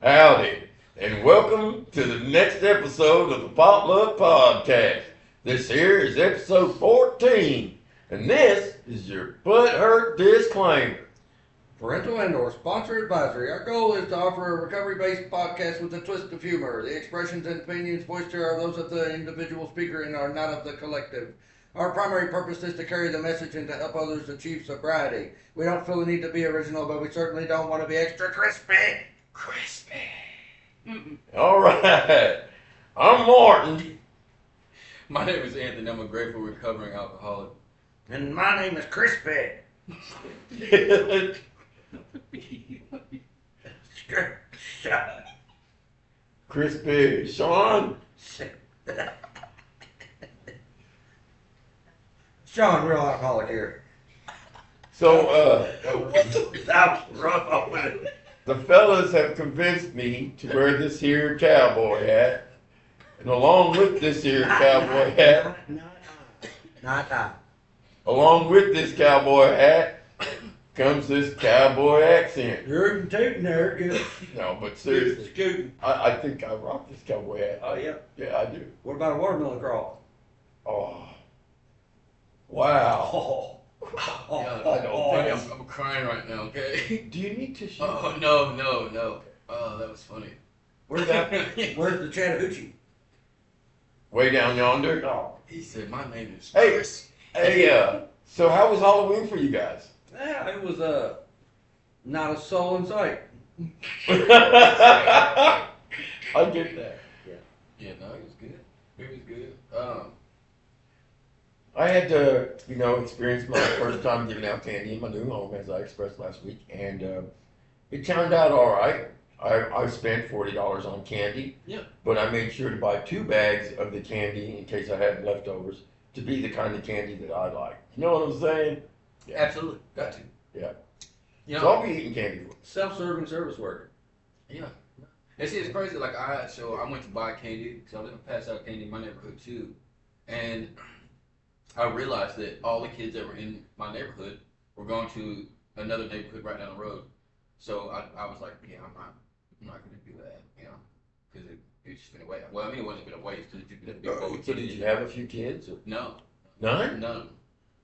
Howdy, and welcome to the next episode of the Potluck Podcast. This here is episode 14, and this is your butthurt disclaimer. Parental and/or sponsor advisory. Our goal is to offer a recovery-based podcast with a twist of humor. The expressions and opinions voiced here are those of the individual speaker and are not of the collective. Our primary purpose is to carry the message and to help others achieve sobriety. We don't feel the need to be original, but we certainly don't want to be extra crispy. Crispy. All right, I'm Martin. My name is Anthony. I'm a grateful recovering alcoholic. And my name is Crispy. Crispy Sean. Sean, real alcoholic here. So, That was rough with it. the fellas have convinced me to wear this here cowboy hat, and along with this here cowboy hat, along with this cowboy hat, comes this cowboy accent. You're tooting there, good. No, but seriously, Scooting. I think I rock this cowboy hat. Oh, yeah. Yeah, I do. What about a watermelon crawl? Oh, wow. Oh. I don't think I'm crying right now, okay? Do you need tissue? Oh, no. Oh, that was funny. Where's the Chattahoochee? Way down yonder. Oh. He said, my name is Hey. Chris. Hey, so how was Halloween for you guys? Yeah, it was not a soul in sight. I get that. Yeah, no, it was good. It was good. I had to, experience my first time giving out candy in my new home, as I expressed last week, and it turned out all right. I spent $40 on candy, Yeah. but I made sure to buy 2 bags of the candy in case I had leftovers to be the kind of candy that I like. You know what I'm saying? Yeah. Absolutely. Got to. Yeah. You So know, I'll be eating candy. Self-serving service worker. yeah. And see, it's crazy. Like, I went to buy candy because I was going to pass out candy in my neighborhood, too. And I realized that all the kids that were in my neighborhood were going to another neighborhood right down the road. So I was like, yeah, I'm not going to do that, because it just been a waste. Well, I mean, it wasn't been a waste because it could be So did you have a few kids? Or? No, None? none.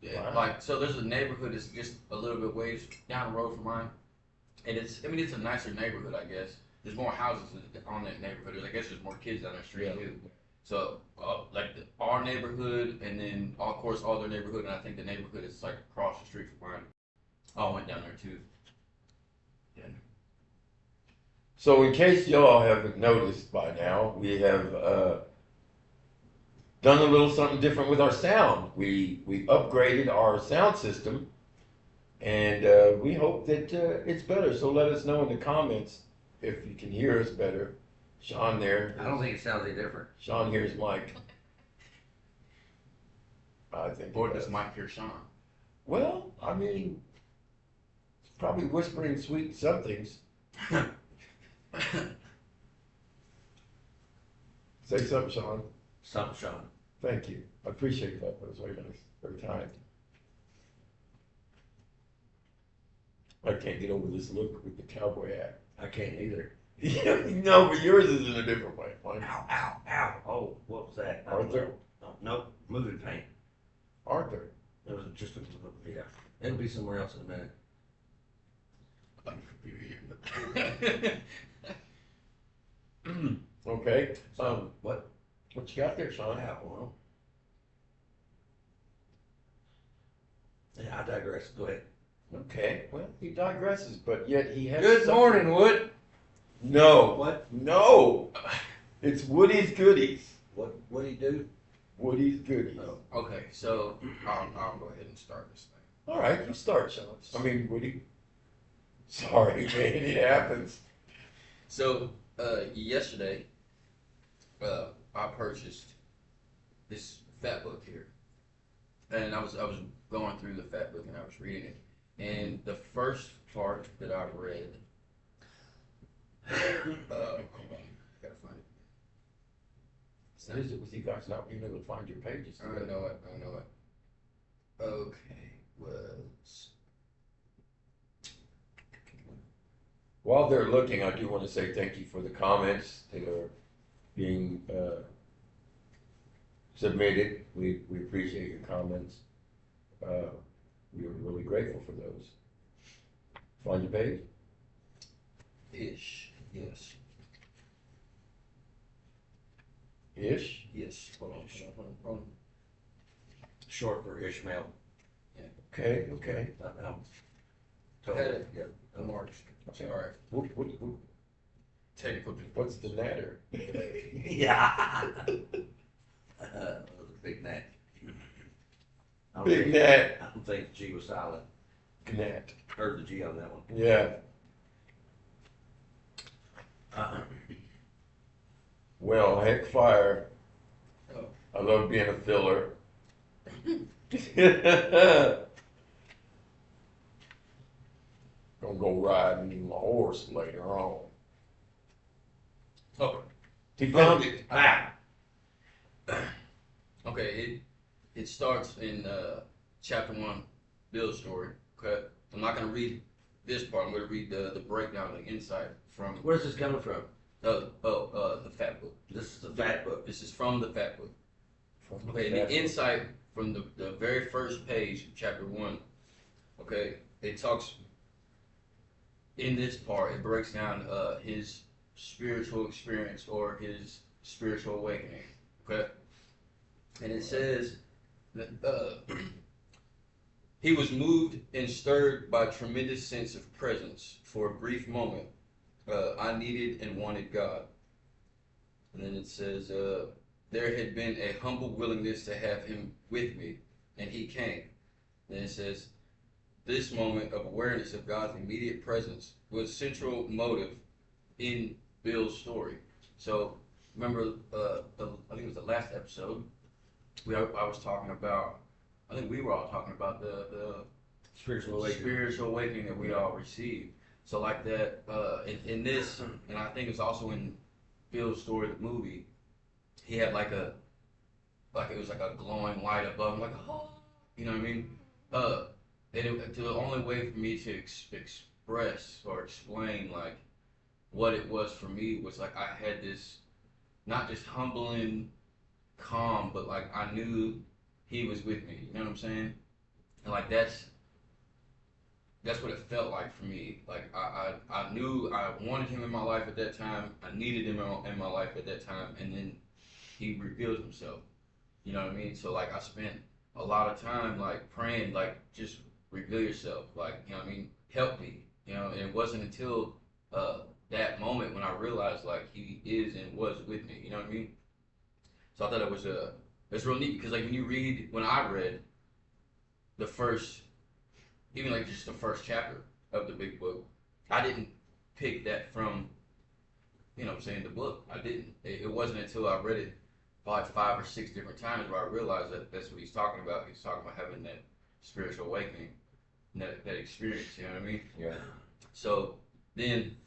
Yeah, Wow. so there's a neighborhood that's just a little bit ways down the road from mine, and it's a nicer neighborhood, I guess. There's more houses on that neighborhood. I guess there's more kids down the street too. So our neighborhood, and then of course all their neighborhood, and I think the neighborhood is like across the street from mine. All went down there too. Yeah. So in case y'all haven't noticed by now, we have done a little something different with our sound. We upgraded our sound system, and we hope that it's better. So let us know in the comments if you can hear us better. Sean there. I don't think it sounds any different. Sean hears Mike. I think. Or it does does. Mike hear Sean? Well, I mean, it's probably whispering sweet somethings. Say something, Sean. Something, Sean. Thank you. I appreciate that. That was very nice. Very kind. I can't get over this look with the cowboy hat. I can't either. No, but yours is in a different way. Mine. Ow. Oh, what was that? Arthur? Nope. Moving paint. Arthur. It was just yeah. It'll be somewhere else in a minute. Okay. What? What you got there, Sean? Yeah, well. Yeah, I digress. Go ahead. Okay. Well, he digresses, but yet he has. Good something- morning, Wood. No. What? No. It's Woody's Goodies. What do you do? Woody's Goodies. Okay, so I'll go ahead and start this thing. All right, you start, Sean. I mean, Woody. Sorry, man. It happens. So yesterday, I purchased this fat book here, and I was going through the fat book and I was reading it, and the first part that I read, hold on, gotta find it. What is it with you guys not being able to find your pages? I know it. Okay, was While they're looking, I do want to say thank you for the comments that are being submitted. We appreciate your comments. We are really grateful for those. Find your page? Ish. Yes. Ish? Yes. Hold on. Short for Ishmael. Okay, okay. Totally. Yeah. March. All right. What, Technical. what's the natter? Yeah. Big Nat. Big Nat. I don't think the G was silent. Gnat. Heard the G on that one. Yeah. Well, heck fire. Oh. I love being a filler. Gonna go riding my horse later on. Oh. He found it. Ah. Okay, it starts in chapter 1, Bill's story. Okay, I'm not gonna read this part. I'm gonna read the breakdown, the insight from Where's this coming from? the fat book. This is the fat book. This is from the fat book. Okay, the insight from the very first page of chapter 1. Okay, it talks in this part. It breaks down his spiritual experience or his spiritual awakening. Okay, and it says that he was moved and stirred by a tremendous sense of presence for a brief moment. I needed and wanted God. And then it says, there had been a humble willingness to have him with me, and he came. Then it says, this moment of awareness of God's immediate presence was central motive in Bill's story. So remember, I think it was the last episode, I was talking about, I think we were all talking about the Spiritual awakening. spiritual awakening that we all received. So like that, in this, and I think it's also in Bill's story, the movie, he had like it was like a glowing light above him, like, oh, you know what I mean? The only way for me to express or explain like what it was for me was like I had this not just humbling calm, but like I knew he was with me, you know what I'm saying? And like that's what it felt like for me. Like I knew I wanted him in my life at that time. I needed him in my life at that time, and then he revealed himself. You know what I mean? So like I spent a lot of time like praying, like just reveal yourself. Like, you know what I mean? Help me. You know, and it wasn't until that moment when I realized like he is and was with me. You know what I mean? So I thought it's real neat because like when I read the first, even like just the first chapter of the big book, I didn't pick that from, you know what I'm saying, the book. I didn't. It wasn't until I read it probably 5 or 6 different times where I realized that that's what he's talking about. He's talking about having that spiritual awakening, that experience, you know what I mean? Yeah. So then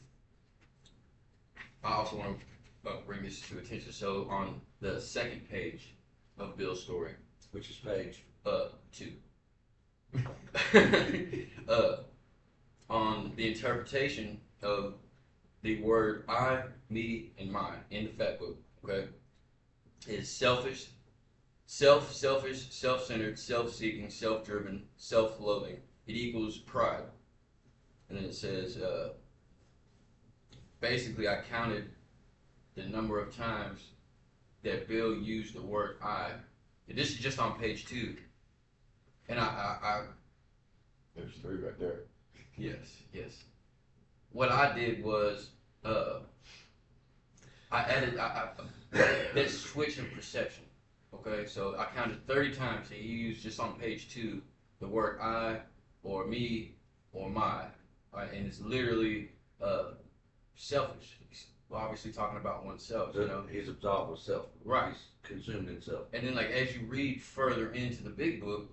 I also want to bring this to attention. So on the second page of Bill's story, Which is page? 2. On the interpretation of the word I, me, and mine in the fat book, okay, is selfish, self-centered, self-seeking, self-driven, self-loathing. It equals pride. And then it says, basically I counted the number of times that Bill used the word I. And this is just on page 2. And There's 3 right there. Yes. What I did was, I added that switch in perception. Okay, so I counted 30 times that he used just on page 2 the word I or me or my, right? And it's literally selfish. He's obviously talking about oneself. You know, He's absorbed with self. Right. He's consumed himself. and then like as you read further into the big book,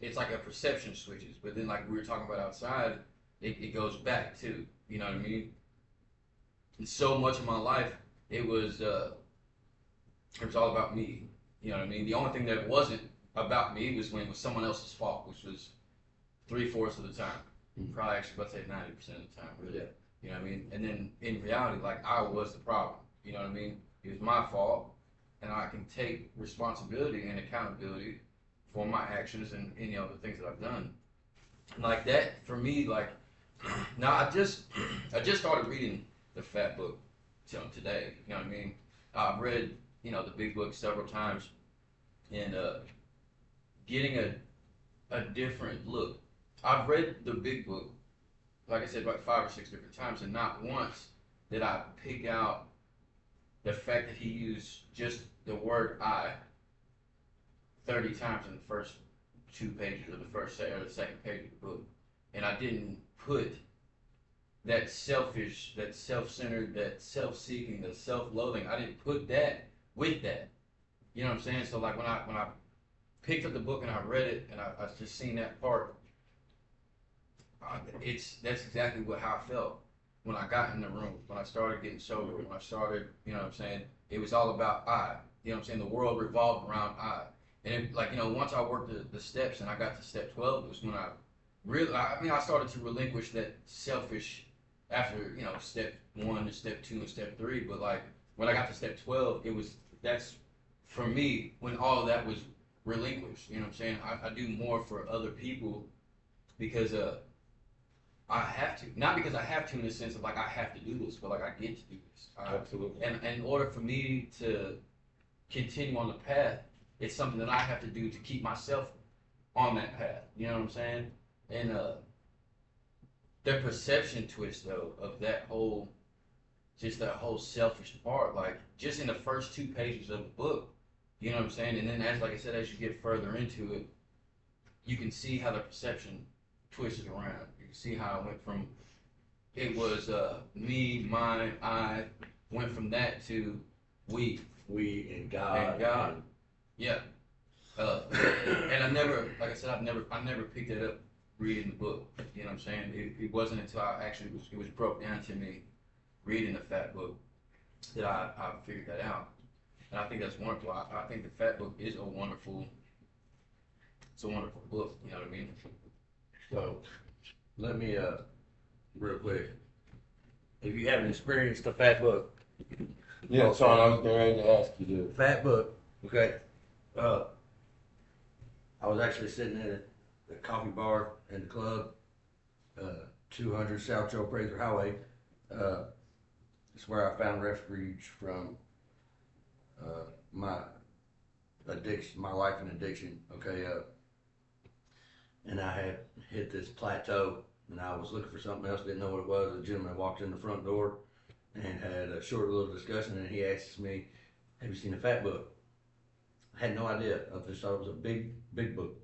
it's like a perception switches. But then like we were talking about outside, it goes back too. You know what I mean? And so much of my life, it was all about me. You know what I mean? The only thing that wasn't about me was when it was someone else's fault, which was 3/4 of the time. Probably actually about to say 90% of the time, really. Yeah. You know what I mean? And then in reality, like I was the problem. You know what I mean? It was my fault, and I can take responsibility and accountability for my actions and you know the things that I've done. And like that for me, like now I just started reading the Fat Book today. You know what I mean? I've read you know the Big Book several times, and getting a different look. I've read the Big Book, like I said, like 5 or 6 different times, and not once did I pick out the fact that he used just the word "I" 30 times in the first 2 pages of the first or the second page of the book, and I didn't put that selfish, that self-centered, that self-seeking, the self-loathing. I didn't put that with that. You know what I'm saying? So like when I picked up the book and I read it and I just seen that part, that's exactly how I felt when I got in the room, when I started getting sober, when I started, you know what I'm saying? It was all about I. You know what I'm saying? The world revolved around I. And it, like, you know, once I worked the steps and I got to step 12, it was when I started to relinquish that selfish after, you know, step 1 and step 2 and step 3. But like when I got to step 12, that's for me when all of that was relinquished. You know what I'm saying? I do more for other people because I have to, not because I have to in the sense of like I have to do this, but like I get to do this. Absolutely. And in order for me to continue on the path, it's something that I have to do to keep myself on that path. You know what I'm saying? And the perception twist though of that whole, just that whole selfish part, like just in the first 2 pages of the book, you know what I'm saying? And then as like I said, as you get further into it, you can see how the perception twisted around. You can see how it went from it was me, mine, I, went from that to we and God. and God. Yeah. And I never, like I said, I never picked it up reading the book. You know what I'm saying? It wasn't until it was broke down to me reading the Fat Book that I figured that out. And I think that's wonderful. I think the Fat Book is it's a wonderful book. You know what I mean? So, let me, real quick, if you haven't experienced the Fat Book, Yeah, Sean, I was getting ready to ask you to. Fat Book, okay, I was actually sitting at a coffee bar in the club, 200 South Joe Fraser Highway. It's where I found refuge from my addiction, my life and addiction. Okay, and I had hit this plateau, and I was looking for something else. Didn't know what it was. A gentleman walked in the front door and had a short little discussion, and he asks me, "Have you seen a Fat Book?" I had no idea. I just thought it was a big book,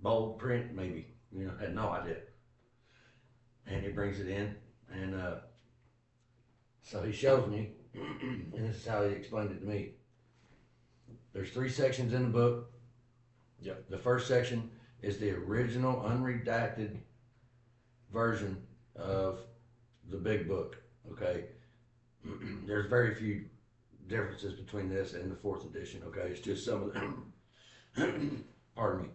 bold print maybe. You know, had no idea. And he brings it in, and so he shows me, and this is how he explained it to me. There's 3 sections in the book. Yep. The first section is the original unredacted version of the Big Book. Okay, there's very few differences between this and the 4th edition. Okay, it's just some of the pardon me,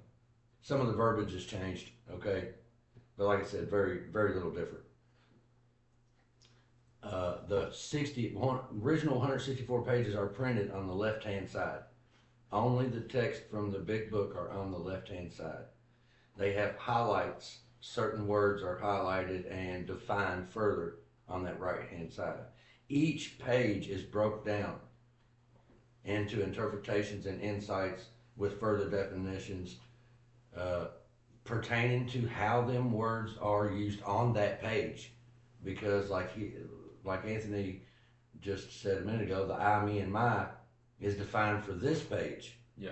some of the verbiage has changed. Okay, but like I said, very little different. The original 164 pages are printed on the left-hand side. Only the text from the Big Book are on the left-hand side. They have highlights. Certain words are highlighted and defined further on that right-hand side. Each page is broke down into interpretations and insights with further definitions pertaining to how them words are used on that page. Because like Anthony just said a minute ago, the I, me, and my is defined for this page. Yeah.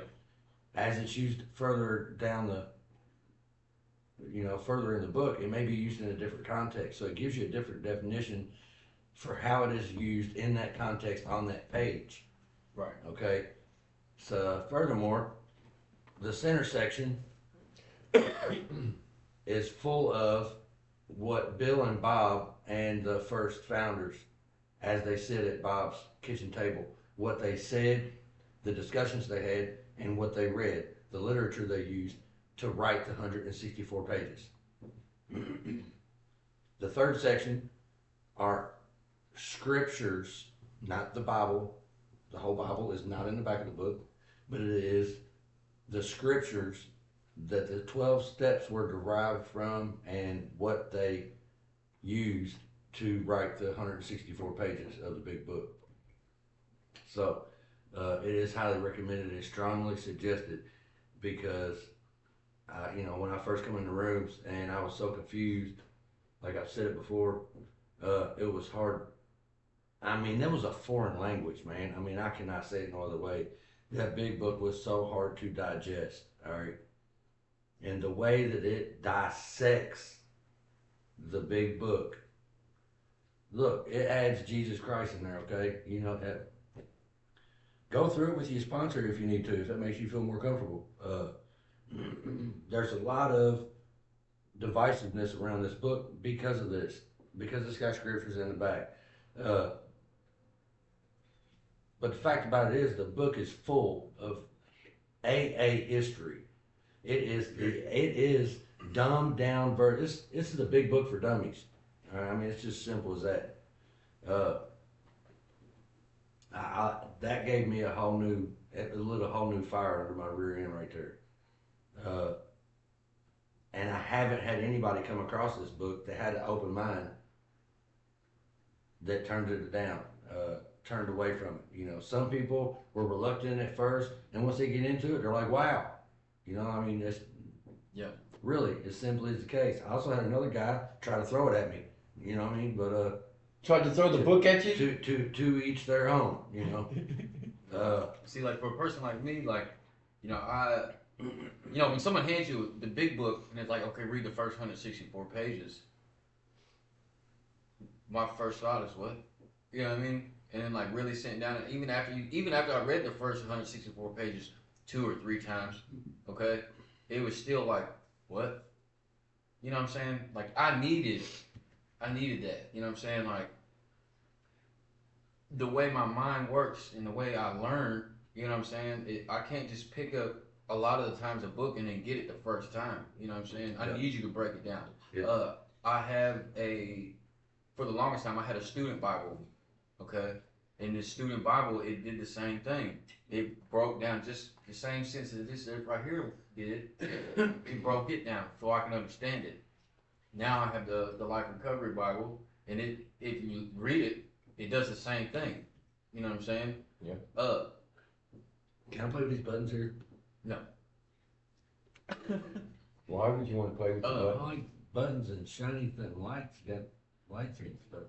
As it's used further down further in the book, it may be used in a different context. So it gives you a different definition for how it is used in that context on that page. Right. Okay. So furthermore, the center section is full of what Bill and Bob and the first founders, as they sit at Bob's kitchen table, what they said, the discussions they had, and what they read, the literature they used to write the 164 pages. The third section are scriptures, not the Bible. The whole Bible is not in the back of the book, but it is the scriptures that the 12 steps were derived from and what they used to write the 164 pages of the big book. So it is highly recommended and strongly suggested because, when I first come into rooms and I was so confused, like I've said it before, it was hard. I mean, that was a foreign language, man. I mean, I cannot say it no other way. That big book was so hard to digest, all right? And the way that it dissects the big book, look, it adds Jesus Christ in there, okay? Go through it with your sponsor if you need to, if that makes you feel more comfortable. There's a lot of divisiveness around this book because of this, because it's got scriptures in the back. But the fact about it is, the book is full of AA history. It is dumbed down version. This is a big book for dummies. All right? I mean, it's just simple as that. That gave me it lit a whole new fire under my rear end right there. And I haven't had anybody come across this book that had an open mind that turned it down, turned away from it. Some people were reluctant at first, and once they get into it, they're like, wow. I mean, it's really as simple as the case. I also had another guy try to throw it at me, you know what I mean? But tried to throw the book at you? To each their own, See, like for a person like me, like, when someone hands you the big book and it's like, okay, read the first 164 pages, my first thought is what? You know what I mean? And then like really sitting down, and even after I read the first 164 pages 2 or 3 times, okay, it was still like, what? You know what I'm saying? Like I needed that. You know what I'm saying? Like the way my mind works and the way I learn, you know what I'm saying? I can't just pick up a lot of the times a book and then get it the first time. You know what I'm saying? I need you to break it down. Yeah. For the longest time, I had a student Bible, okay? And the student Bible, it did the same thing. It broke down just the same sense that this right here did. It broke it down so I can understand it. Now I have the Life Recovery Bible, and if you read it, it does the same thing. You know what I'm saying? Yeah. Can I play with these buttons here? No. Why would you want to play with the I buttons? like buttons and shiny lights. Got lights and stuff.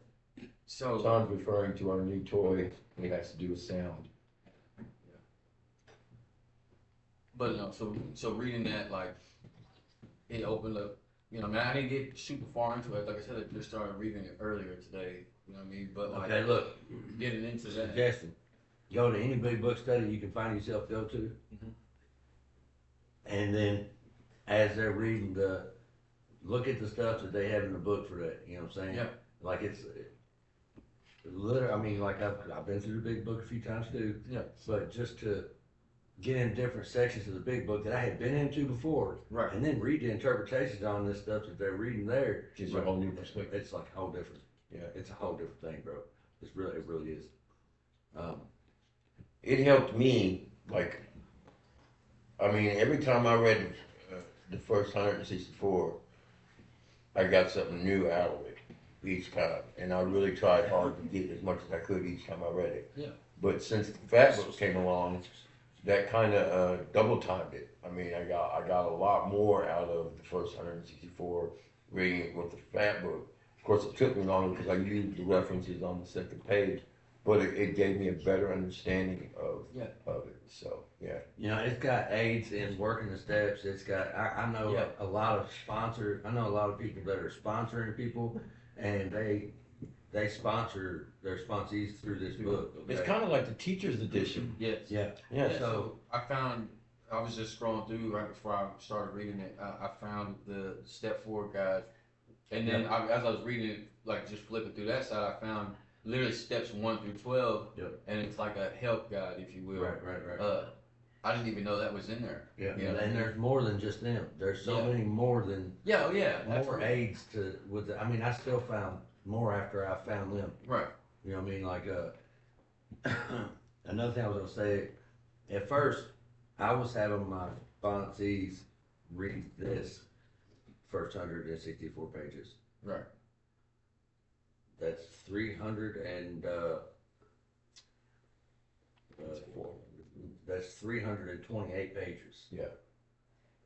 So John's referring to our new toy. It has to do with sound. But no, so reading that, like, it opened up, I didn't get super far into it. Like I said, I just started reading it earlier today, you know what I mean? But like, Okay, look. getting into that. Suggestion. Go to any big book study you can find yourself go to. Mhm. And then as they're reading look at the stuff that they have in the book for that, you know what I'm saying? Yeah. Like it's literally, I mean, like I've been through the big book a few times too. Yeah. But just to get in different sections of the big book that I had been into before. Right. And then read the interpretations on this stuff that they're reading there. Gives you a whole new perspective. It's like a whole different. Yeah. It's a whole different thing, bro. It really is. It helped me, like, I mean, every time I read the first 164, I got something new out of it each time. And I really tried hard to get as much as I could each time I read it. Yeah. But since the Fat Book came along, that kind of double timed it. I mean, I got a lot more out of the first 164 reading it with the Fat Book. Of course, it took me longer because I used the references on the second page, but it gave me a better understanding of it. So, yeah. It's got aids in working the steps. It's got, I know a lot of people that are sponsoring people, and they sponsor their sponsees through this book. Okay? It's kind of like the teacher's edition. Yes. Yeah. So I was just scrolling through right before I started reading it. I found the Step Forward guide, and then as I was reading it, like just flipping through that side, I found literally steps 1 through 12, and it's like a help guide, if you will. Right. I didn't even know that was in there. Yeah. And there's more than just them. There's so many more than more aids I still found more after I found them. Right. You know what I mean? Like, another thing I was gonna say, at first, I was having my sponsees read this first 164 pages. Right. That's 300 and, That's 400. that's 328 pages. Yeah.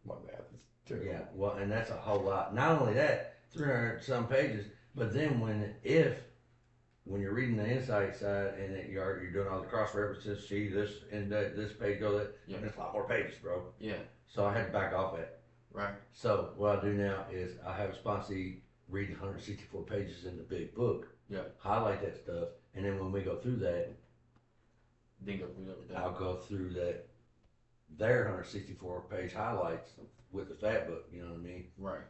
My math is terrible. Yeah, well, and that's a whole lot. Not only that, 300 some pages, but then when you're reading the insight side and that you're doing all the cross references, see this and this page go that, Yeah. and it's a lot more pages, bro. Yeah. So I had to back off that. Right. So what I do now is I have a sponsee read 164 pages in the big book. Yeah. Highlight that stuff, and then when we go through that, Then go through everything. I'll go through their 164 page highlights with the fat book. You know what I mean? Right.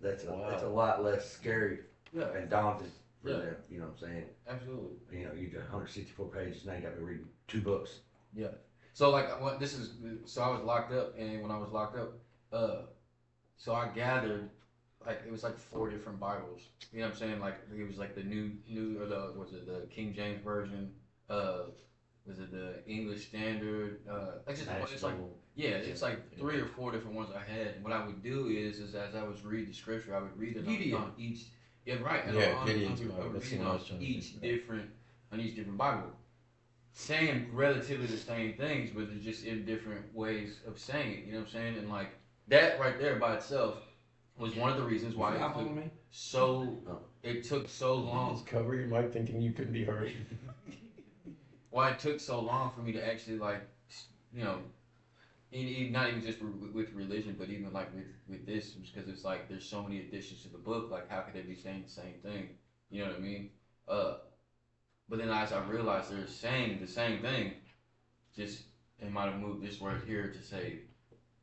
That's Wow. a lot less scary Yeah. and daunting for Yeah. them. You know what I'm saying? Absolutely. You know, you do 164 pages, now you got me reading 2 books. Yeah. So like what this is, so I was locked up, and when I was locked up, so I gathered, like it was like 4 different Bibles. You know what I'm saying? Like it was like the new or was it the King James version? Was it the English Standard? It's like yeah, it's like 3 or 4 different ones I had. And what I would do is as I was reading the scripture, I would read it on each. Yeah, right. And Yeah, I Gideon's would Bible. That's read the it one I on was trying to each think different Bible, saying relatively the same things, but it's just in different ways of saying it. You know what I'm saying? And like that right there by itself was one of the reasons why You following me? it took so long. Just cover your mic thinking you couldn't be heard. Why it took so long for me to actually like, you know, not even just with religion, but even like with this, because it's like there's so many additions to the book. Like, how could they be saying the same thing? You know what I mean? But then as I realized they're saying the same thing, just they might have moved this word here to say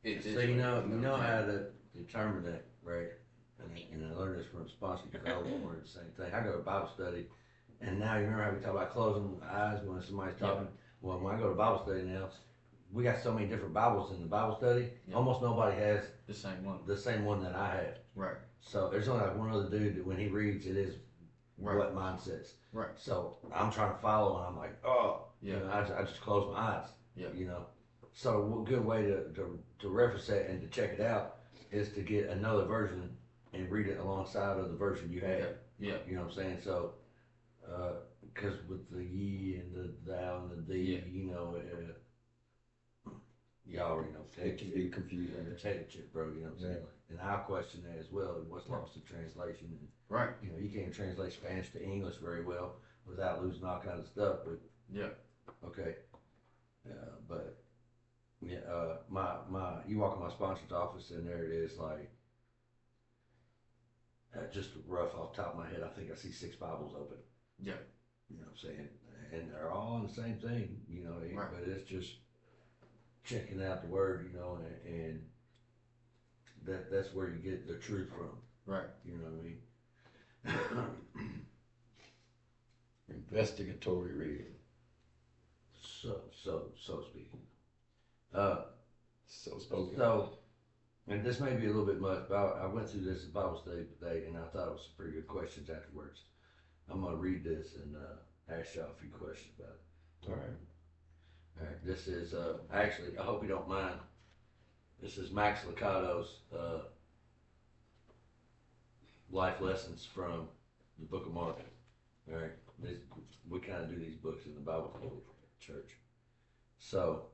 it. So you know how to determine that, right? And I learned this from a sponsor because I was learning the same thing. I go to Bible study, and now you remember how we talk about closing the eyes when somebody's talking? Well, when I go to Bible study now, we got so many different Bibles in the Bible study. Yeah. Almost nobody has the same one. the same one that I have. Right. So there's only like one other dude that when he reads, it is Right. what mine says. Right. So I'm trying to follow, and I'm like, oh, Yeah. You know, I just close my eyes. Yeah. You know, so a good way to reference that and to check it out is to get another version and read it alongside of the version you have. Yeah. You know what I'm saying? So, because with the ye and the thou and the thee, you know, y'all already know. It can be confusing. Potato chip, bro. You know what I'm saying? Yeah. And I'll question that as well. What's lost in translation? And, Right. you know, you can't translate Spanish to English very well without losing all kinds of stuff. But Yeah. okay, but yeah, you walk in my sponsor's office and there it is, like just rough off the top of my head. I think I see 6 Bibles open. Yeah. You know what I'm saying? And they're all on the same thing. You know, Right. but it's just checking out the word. You know, and that's where you get the truth from. Right. You know what I mean? Investigatory reading. So speaking. So spoken. So, and this may be a little bit much, but I went through this Bible study today, and I thought it was some pretty good questions afterwards. I'm gonna read this and ask y'all a few questions about it. All right. All right. This is actually, I hope you don't mind. This is Max Licado's life lessons from the Book of Mark. All right. We kind of do these books in the Bible church. So,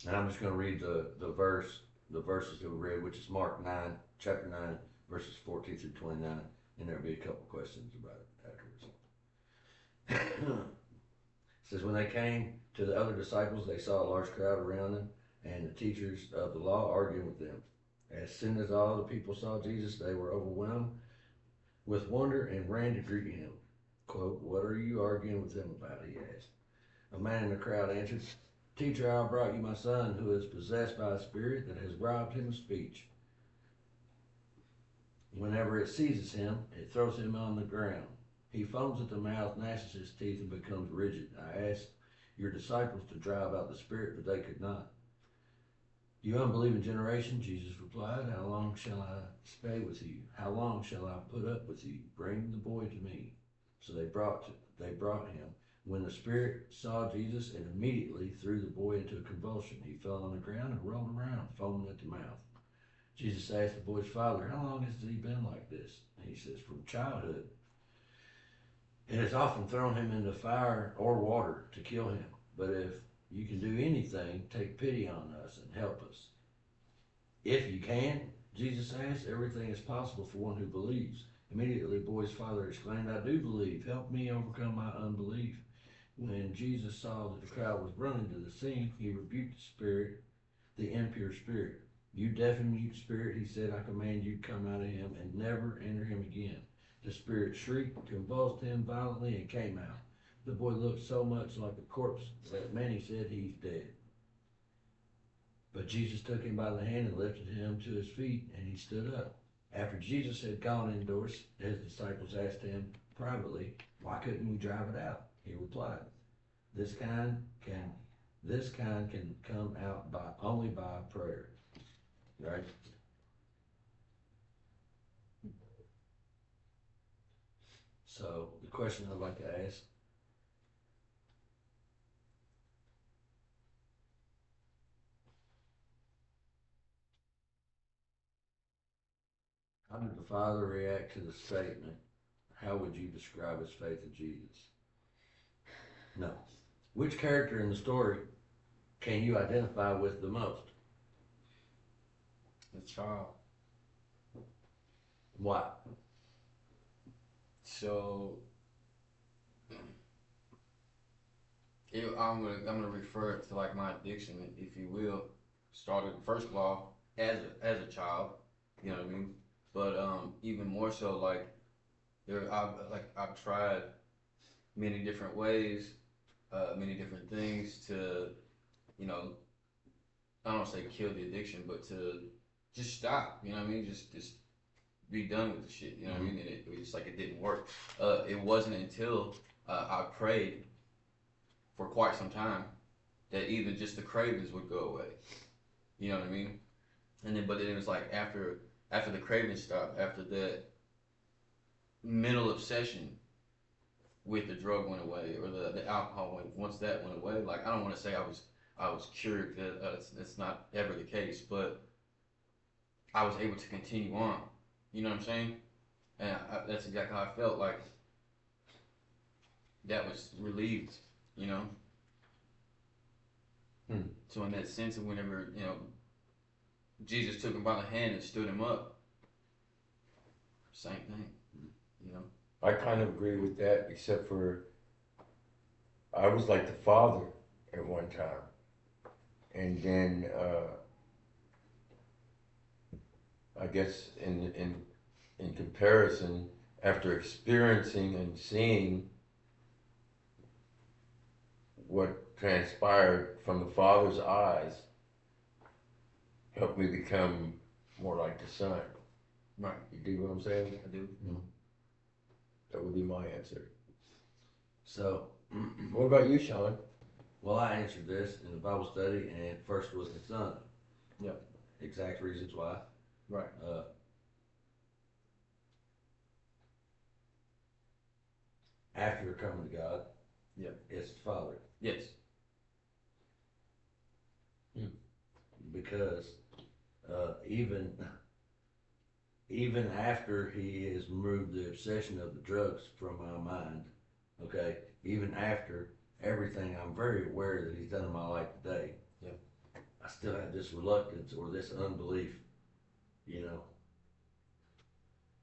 and I'm just going to read the verses that we read, which is Mark 9, chapter 9, verses 14 through 29, and there'll be a couple questions about it afterwards. It says, when they came to the other disciples, they saw a large crowd around them, and the teachers of the law arguing with them. As soon as all the people saw Jesus, they were overwhelmed with wonder and ran to greet him. Quote, what are you arguing with them about? He asked. A man in the crowd answered, Teacher, I brought you my son who is possessed by a spirit that has robbed him of speech. Whenever it seizes him, it throws him on the ground. He foams at the mouth, gnashes his teeth, and becomes rigid. I asked your disciples to drive out the spirit, but they could not. You unbelieving generation, Jesus replied, how long shall I stay with you? How long shall I put up with you? Bring the boy to me. So they brought him. When the spirit saw Jesus, it immediately threw the boy into a convulsion. He fell on the ground and rolled around, foaming at the mouth. Jesus asked the boy's father, how long has he been like this? And he says, from childhood. It has often thrown him into fire or water to kill him. But if you can do anything, take pity on us and help us. If you can, Jesus asked, everything is possible for one who believes. Immediately, the boy's father exclaimed, I do believe. Help me overcome my unbelief. When Jesus saw that the crowd was running to the scene, he rebuked the spirit, the impure spirit. You deaf and mute spirit, he said, I command you to come out of him and never enter him again. The spirit shrieked, convulsed him violently, and came out. The boy looked so much like a corpse that many said he's dead. But Jesus took him by the hand and lifted him to his feet, and he stood up. After Jesus had gone indoors, his disciples asked him privately, why couldn't we drive it out? He replied, this kind can come out only by prayer. Right? So the question I'd like to ask, how did the father react to the statement, how would you describe his faith in Jesus? No. Which character in the story can you identify with the most? The child. Why? So I'm gonna refer it to like my addiction, if you will. Started first of all as a child, you know what I mean. But even more so, like I've tried many different ways, many different things to, you know, I don't say kill the addiction, but to just stop. You know what I mean? Just be done with the shit. You know what I mean? And it was just like it didn't work. It wasn't until I prayed for quite some time that even just the cravings would go away. You know what I mean? But then it was like after the cravings stopped, after that mental obsession with the drug went away, or the alcohol went. Once that went away, like I don't want to say I was cured. It's not ever the case, but I was able to continue on. You know what I'm saying? And that's exactly how I felt. Like that was relieved. You know. So in that sense of whenever, you know, Jesus took him by the hand and stood him up, same thing, you know. I kind of agree with that, except for I was like the father at one time, and then I guess in comparison, after experiencing and seeing what transpired from the father's eyes, helped me become more like the son. Right. You dig what I'm saying? I do. Mm-hmm. That would be my answer. So, What about you, Sean? well, I answered this in the Bible study, and first was the son. Yep. Exact reasons why. Right. After coming to God, Yep. it's the Father. Yes. Because even after he has removed the obsession of the drugs from my mind, okay, even after everything I'm very aware that he's done in my life today, yeah, I still have this reluctance or this unbelief, you know.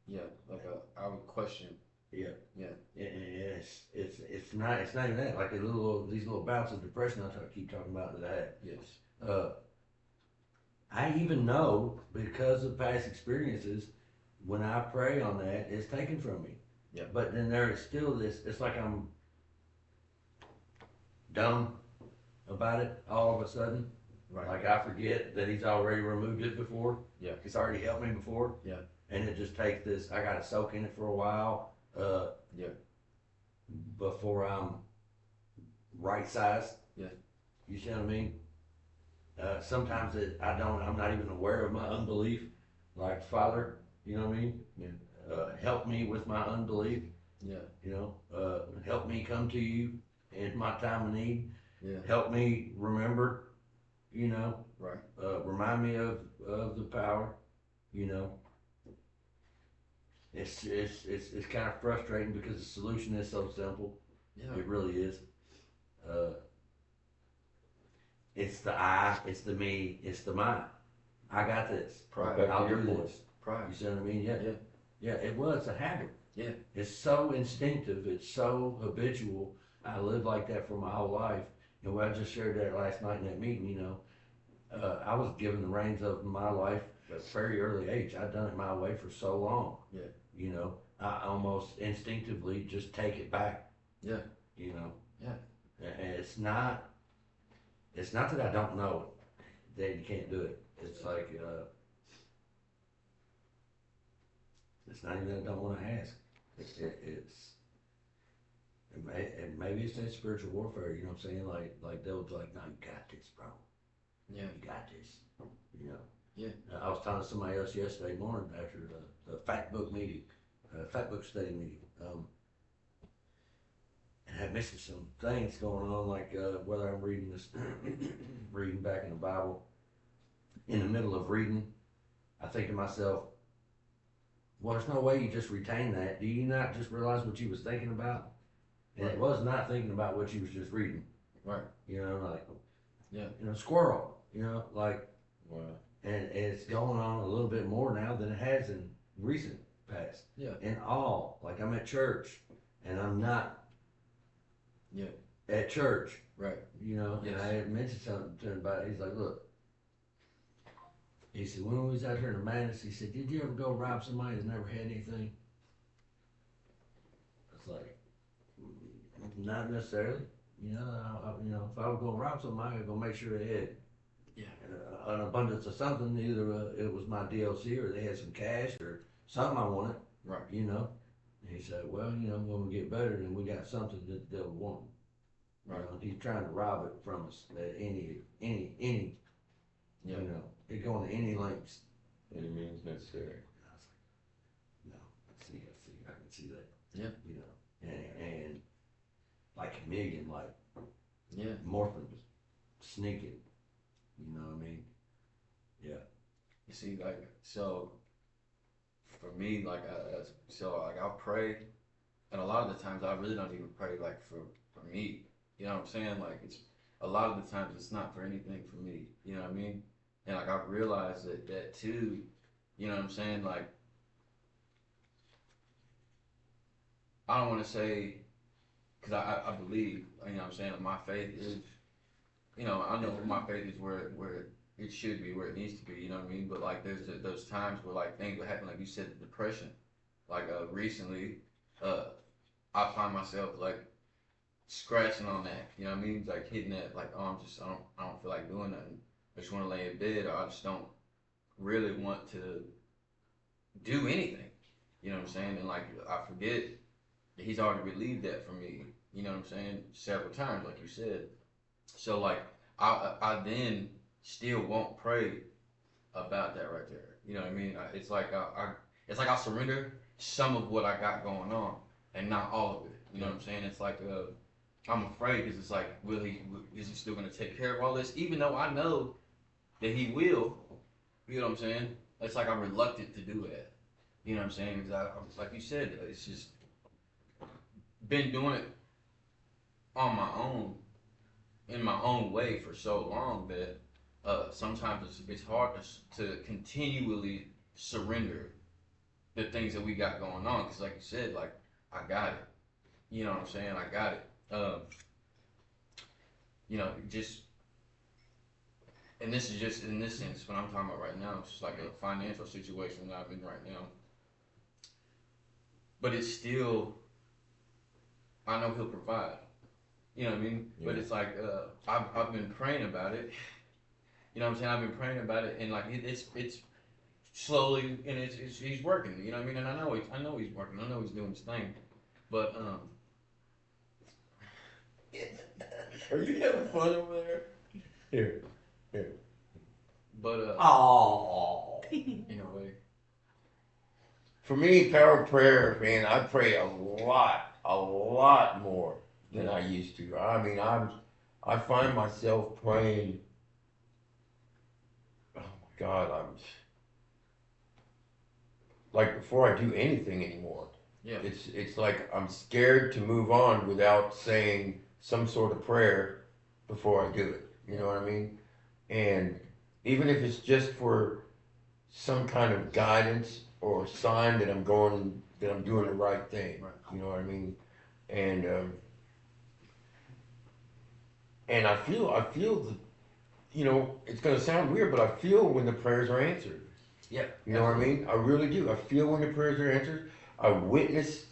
Yeah, like I would question. Yeah. Yeah. And it's not even that, like these little bouts of depression keep talking about that I had. Yes. I even know, because of past experiences, when I pray on that, it's taken from me. Yeah. But then there is still this, it's like I'm dumb about it all of a sudden. Right. Like I forget that he's already removed it before. Yeah. He's already helped me before. Yeah. And it just takes this, I gotta soak in it for a while. Yeah. Before I'm right sized. Yeah. You see what I mean? Sometimes I'm not even aware of my unbelief. Like, Father, you know what I mean? Yeah. Help me with my unbelief. Yeah. You know, help me come to you in my time of need. Yeah. Help me remember, you know. Right. Remind me of the power, you know. It's kind of frustrating because the solution is so simple. Yeah. It really is. It's the I, it's the me, it's the mine. I got this. Pride. Back to I'll your do point. this. Pride. You see what I mean? Yeah. Yeah. Yeah, it was a habit. Yeah. It's so instinctive. It's so habitual. I lived like that for my whole life. And I just shared that last night in that meeting, you know. I was given the reins of my life at a very early age. I'd done it my way for so long. Yeah. You know, I almost instinctively just take it back. Yeah. You know. Yeah. And it's not that I don't know it, that you can't do it. It's like, it's not even that I don't want to ask. And maybe it's that spiritual warfare, you know what I'm saying? Like they'll be like, no, you got this, bro. Yeah. You got this, you know? Yeah. I was talking to somebody else yesterday morning after the fact book meeting, fact book study meeting. And I'm missing some things going on, like whether I'm reading this, reading back in the Bible. In the middle of reading, I think to myself, well, there's no way you just retain that. Do you not just realize what you was thinking about? And it was not thinking about what you was just reading. Right. You know, like, Yeah. you know, squirrel, you know, like, Wow. and it's going on a little bit more now than it has in recent past. Yeah. And all, like, I'm at church, and I'm not Yeah. at church, Right. you know, and Yes. I had mentioned something to him about it. He's like, look, he said, when we was out here in the madness, he said, did you ever go rob somebody that never had anything? It's like, not necessarily. You know, you know, if I was gonna rob somebody, I'd go make sure they had Yeah. an abundance of something. Either it was my DLC, or they had some cash, or something I wanted. Right. You know. And he said, well, you know, when we get better, then we got something that they'll want. Right. You know, he's trying to rob it from us at any. Yeah. You know, it going to any lengths. Any means necessary. And I was like, no, I can see that. Yeah. You know, and like a chameleon, like Yeah. morphing, sneaking. You know what I mean? Yeah. You see, like, so for me, like, I'll pray, and a lot of the times I really don't even pray like for me. You know what I'm saying? Like, it's a lot of the times it's not for anything for me. You know what I mean? And like I've realized that too. You know what I'm saying? Like, I don't want to say, because I believe, you know what I'm saying, my faith is, you know, I know my faith is where it should be, where it needs to be, you know what I mean? But like there's those times where like things will happen, like you said, the depression. Like recently, I find myself like scratching on that, you know what I mean? Like hitting that, like, oh, I don't feel like doing nothing. I just want to lay in bed, or I just don't really want to do anything. You know what I'm saying? And like I forget that he's already relieved that from me. You know what I'm saying? Several times, like you said. So like I then still won't pray about that right there. You know what I mean? It's like I surrender some of what I got going on and not all of it. You know what I'm saying? It's like I'm afraid because it's like, is he still gonna take care of all this? Even though I know that he will. You know what I'm saying? It's like I'm reluctant to do that. You know what I'm saying? Because I like you said, it's just been doing it on my own, in my own way for so long that sometimes it's hard to continually surrender the things that we got going on. Because like you said, like, I got it. You know what I'm saying? I got it. You know, just, and this is just in this sense, what I'm talking about right now, it's just like a financial situation that I'm in right now. But it's still, I know he'll provide. You know what I mean? Yeah. But it's like, I've been praying about it. You know what I'm saying? I've been praying about it, and like it's slowly, and it's he's working. You know what I mean? And I know he's working. I know he's doing his thing. But Are you having fun over there? Here. But Oh. anyway, For me, power of prayer, man, I pray a lot more than I used to. I mean, I find myself praying. Oh my God, I'm like before I do anything anymore. yeah, It's like I'm scared to move on without saying some sort of prayer before I do it. You know what I mean? And even if it's just for some kind of guidance or sign that that I'm doing the right thing. right. You know what I mean? And and I feel the, you know, it's gonna sound weird, but I feel when the prayers are answered. Yeah, You know what I absolutely. mean? I really do. I feel when the prayers are answered. I witness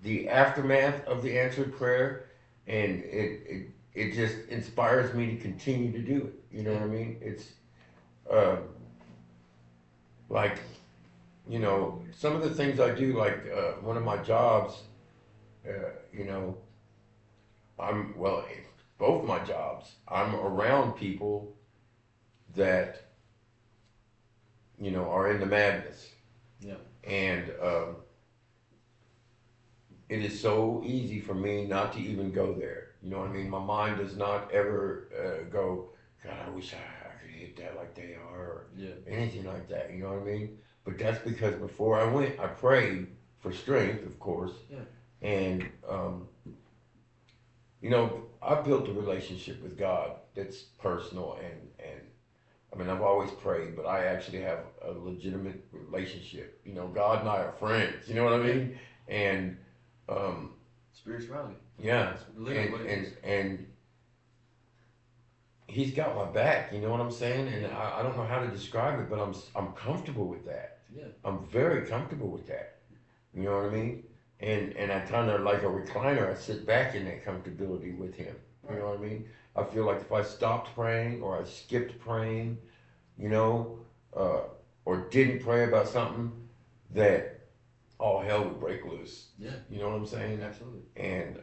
the aftermath of the answered prayer, and it just inspires me to continue to do it. You know what I mean? It's uh, like, you know, some of the things I do, like one of my jobs, you know, well, both my jobs, I'm around people that, you know, are in the madness. Yeah. And it is so easy for me not to even go there. You know what I mean? My mind does not ever go, God, I wish I could hit that like they are, or Yeah. anything like that. You know what I mean? But that's because before I went, I prayed for strength, of course. Yeah. And, you know, I built a relationship with God that's personal and I mean, I've always prayed, but I actually have a legitimate relationship. You know, God and I are friends. You know what I mean? And um, Spirituality. yeah, That's literally what it is. and He's got my back. You know what I'm saying? And I don't know how to describe it, but I'm comfortable with that. Yeah. I'm very comfortable with that. You know what I mean? And I kind of like a recliner. I sit back in that comfortability with Him. You know what I mean? I feel like if I stopped praying or I skipped praying, you know, uh, or didn't pray about something, that all hell would break loose. Yeah. You know what I'm saying? Absolutely. And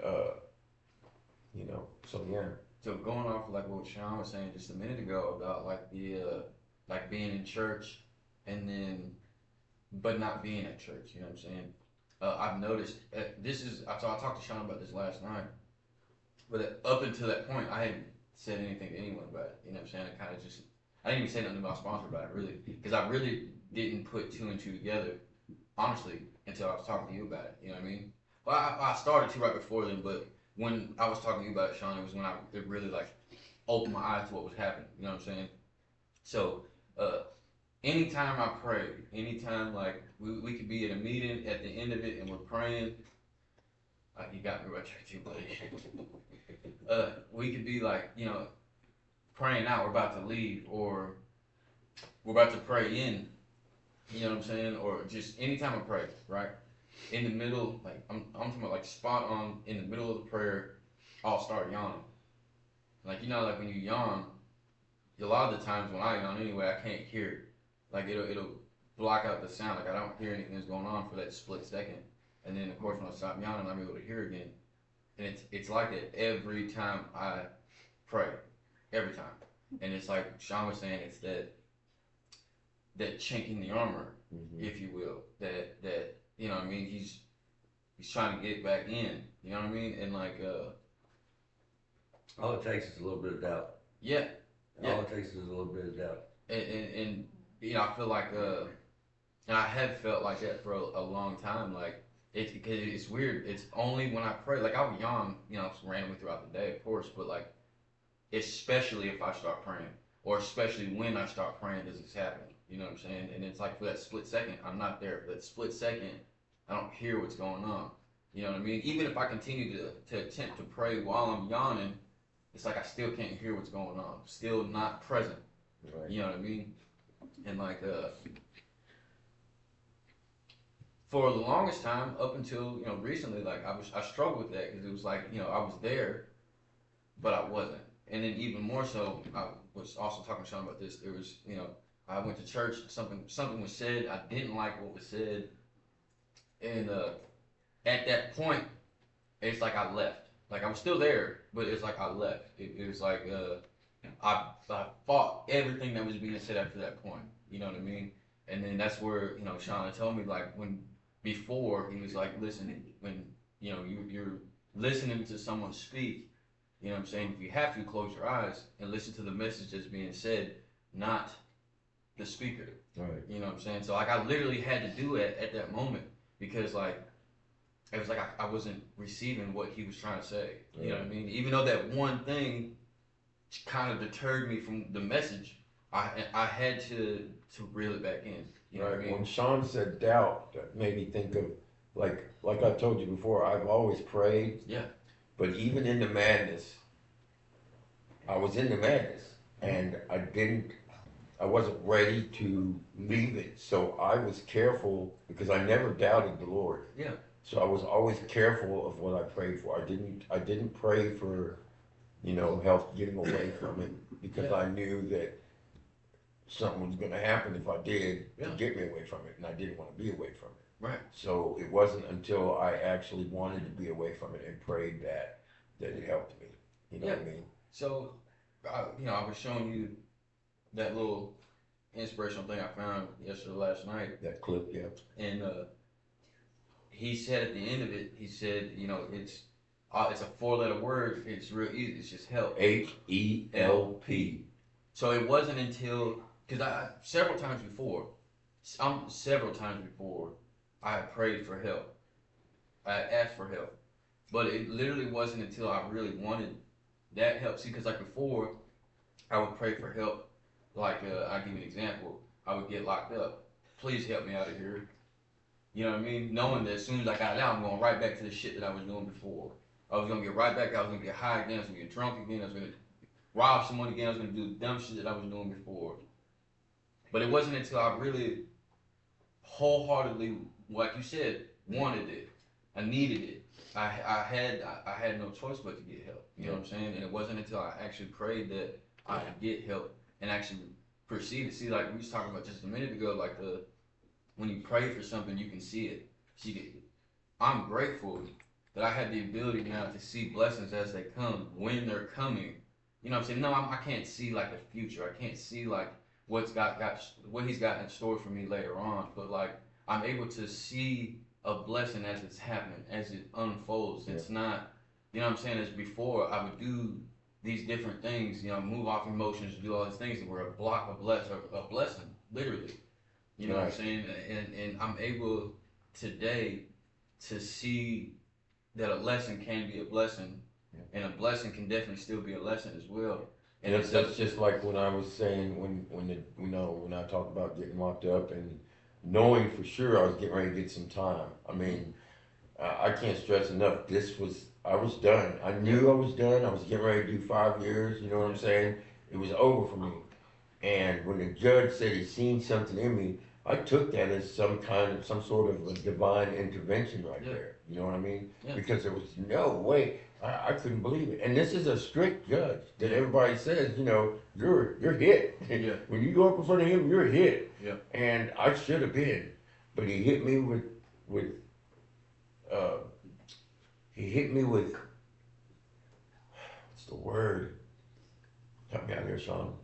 you know, so yeah. So going off of like what Sean was saying just a minute ago about like the like being in church and then but not being at church, you know what I'm saying? I've noticed this is I talked to Sean about this last night, but up until that point I hadn't said anything to anyone about it. You know what I'm saying? I kind of just I didn't even say nothing to my sponsor about it really because I really didn't put two and two together honestly until I was talking to you about it. You know what I mean? Well, I started to right before then, but when I was talking to you about it, Sean, it was when it really like opened my eyes to what was happening. You know what I'm saying? So, anytime I pray, anytime like we could be at a meeting at the end of it and we're praying, you got me right there too, buddy. We could be like, you know, praying out, we're about to leave, or we're about to pray in. You know what I'm saying? Or just anytime I pray, right? In the middle, like I'm talking about like spot on in the middle of the prayer, I'll start yawning. Like you know, like when you yawn, a lot of the times when I yawn anyway, I can't hear it. Like it'll block out the sound. Like I don't hear anything that's going on for that split second. And then of course when I stop yawning, I'm able to hear again. And it's like that every time I pray, every time. And it's like Sean was saying, it's that chink in the armor, if you will. That you know what I mean, he's trying to get back in. You know what I mean? And like all it takes is a little bit of doubt. yeah. All it takes is a little bit of doubt. And you know, I feel like and I have felt like that for a long time. Like it's because it's weird. It's only when I pray, like I would yawn, you know, randomly throughout the day, of course, but like especially if I start praying, or especially when I start praying, does this happen? You know what I'm saying? And it's like for that split second, I'm not there. For that split second, I don't hear what's going on. You know what I mean? Even if I continue to attempt to pray while I'm yawning, it's like I still can't hear what's going on. Still not present. Right. You know what I mean? And like for the longest time, up until you know recently, like I struggled with that because it was like you know I was there, but I wasn't. And then even more so, I was also talking to Sean about this. There was you know I went to church. Something was said. I didn't like what was said, and at that point, it's like I left. Like I was still there, but it's like I left. It was like I fought everything that was being said after that point. You know what I mean? And then that's where, Shauna told me, like, when before he was like, listen, when, you're listening to someone speak, you know what I'm saying? If you have to, close your eyes and listen to the message that's being said, not the speaker. Right. You know what I'm saying? So, like, I literally had to do it at that moment because, like, it was like I wasn't receiving what he was trying to say. You know what I mean? Even though that one thing kind of deterred me from the message, I had to reel it back in. You know what I mean? When Sean said doubt, that made me think of like I told you before. I've always prayed. Yeah. But even in the madness, I was in the madness, and I wasn't ready to leave it. So I was careful because I never doubted the Lord. Yeah. So I was always careful of what I prayed for. I didn't pray for, health getting away from it because I knew that something was going to happen if I did to get me away from it, and I didn't want to be away from it. Right. So it wasn't until I actually wanted to be away from it and prayed that it helped me. You know what I mean? So, I was showing you that little inspirational thing I found last night. That clip, yeah. And he said at the end of it, he said, it's a 4-letter word. It's real easy. It's just help. HELP. So it wasn't until, because several times before, I had prayed for help. I had asked for help. But it literally wasn't until I really wanted that help. See, because like before, I would pray for help. Like, I'll give you an example. I would get locked up. Please help me out of here. You know what I mean? Knowing that as soon as I got out, I'm going right back to the shit that I was doing before. I was going to get right back. I was going to get high again. I was going to get drunk again. I was going to rob someone again. I was going to do the dumb shit that I was doing before. But it wasn't until I really wholeheartedly, like you said, wanted it. I needed it. I had no choice but to get help. You know what I'm saying? And it wasn't until I actually prayed that I could get help and actually perceive it. See, like we was talking about just a minute ago, like when you pray for something, you can see it. I'm grateful that I have the ability now to see blessings as they come, when they're coming. You know what I'm saying? No, I can't see like the future. I can't see like what he's got in store for me later on. But like I'm able to see a blessing as it's happening, as it unfolds. It's not, you know what I'm saying? As before, I would do these different things, move off emotions, do all these things that were a blessing, literally. You know what I'm saying? And I'm able today to see that a lesson can be a blessing, and a blessing can definitely still be a lesson as well. And that's just like when I was saying when I talked about getting locked up and knowing for sure I was getting ready to get some time. I mean, I can't stress enough. I was done. I knew I was done. I was getting ready to do 5 years. You know what I'm saying? It was over for me. And when the judge said he seen something in me, I took that as some sort of a divine intervention right there. You know what I mean? Yeah. Because there was no way. I couldn't believe it. And this is a strict judge that everybody says, you're hit. Yeah. When you go up in front of him, you're hit. Yeah. And I should have been. But he hit me with what's the word? Help me out here, Sean.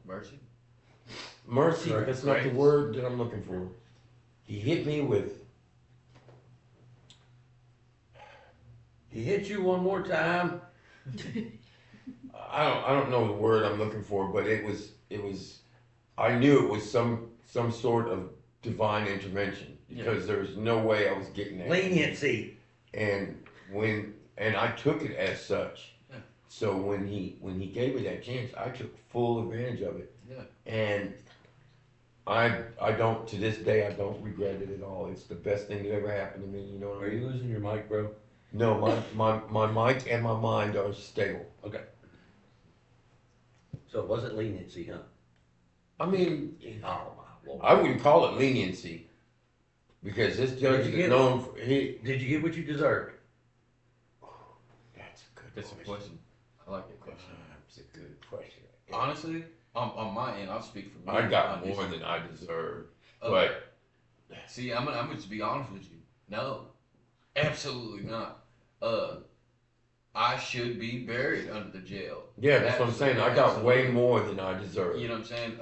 Mercy, Grace. that's not the word that I'm looking for. He hit me with. He hit you one more time. I don't know the word I'm looking for, but it was. I knew it was some sort of divine intervention because there was no way I was getting that. Leniency. And I took it as such. Yeah. So when he gave me that chance, I took full advantage of it. Yeah. And I don't, to this day, I don't regret it at all. It's the best thing that ever happened to me. You know what I mean? Are you losing your mic, bro? No, my mic and my mind are stable. Okay. So it wasn't leniency, huh? I mean, Oh my Lord. I wouldn't call it leniency because this judge is known for Did you get what you deserved? That's a good. That's a question. I like that question. That's a good question. Honestly, on my end, I'll speak for me. I got more than I deserve, but see, I'm gonna just be honest with you. No, absolutely not. I should be buried under the jail. Yeah, that's what I'm saying. I got way more than I deserve. You know what I'm saying?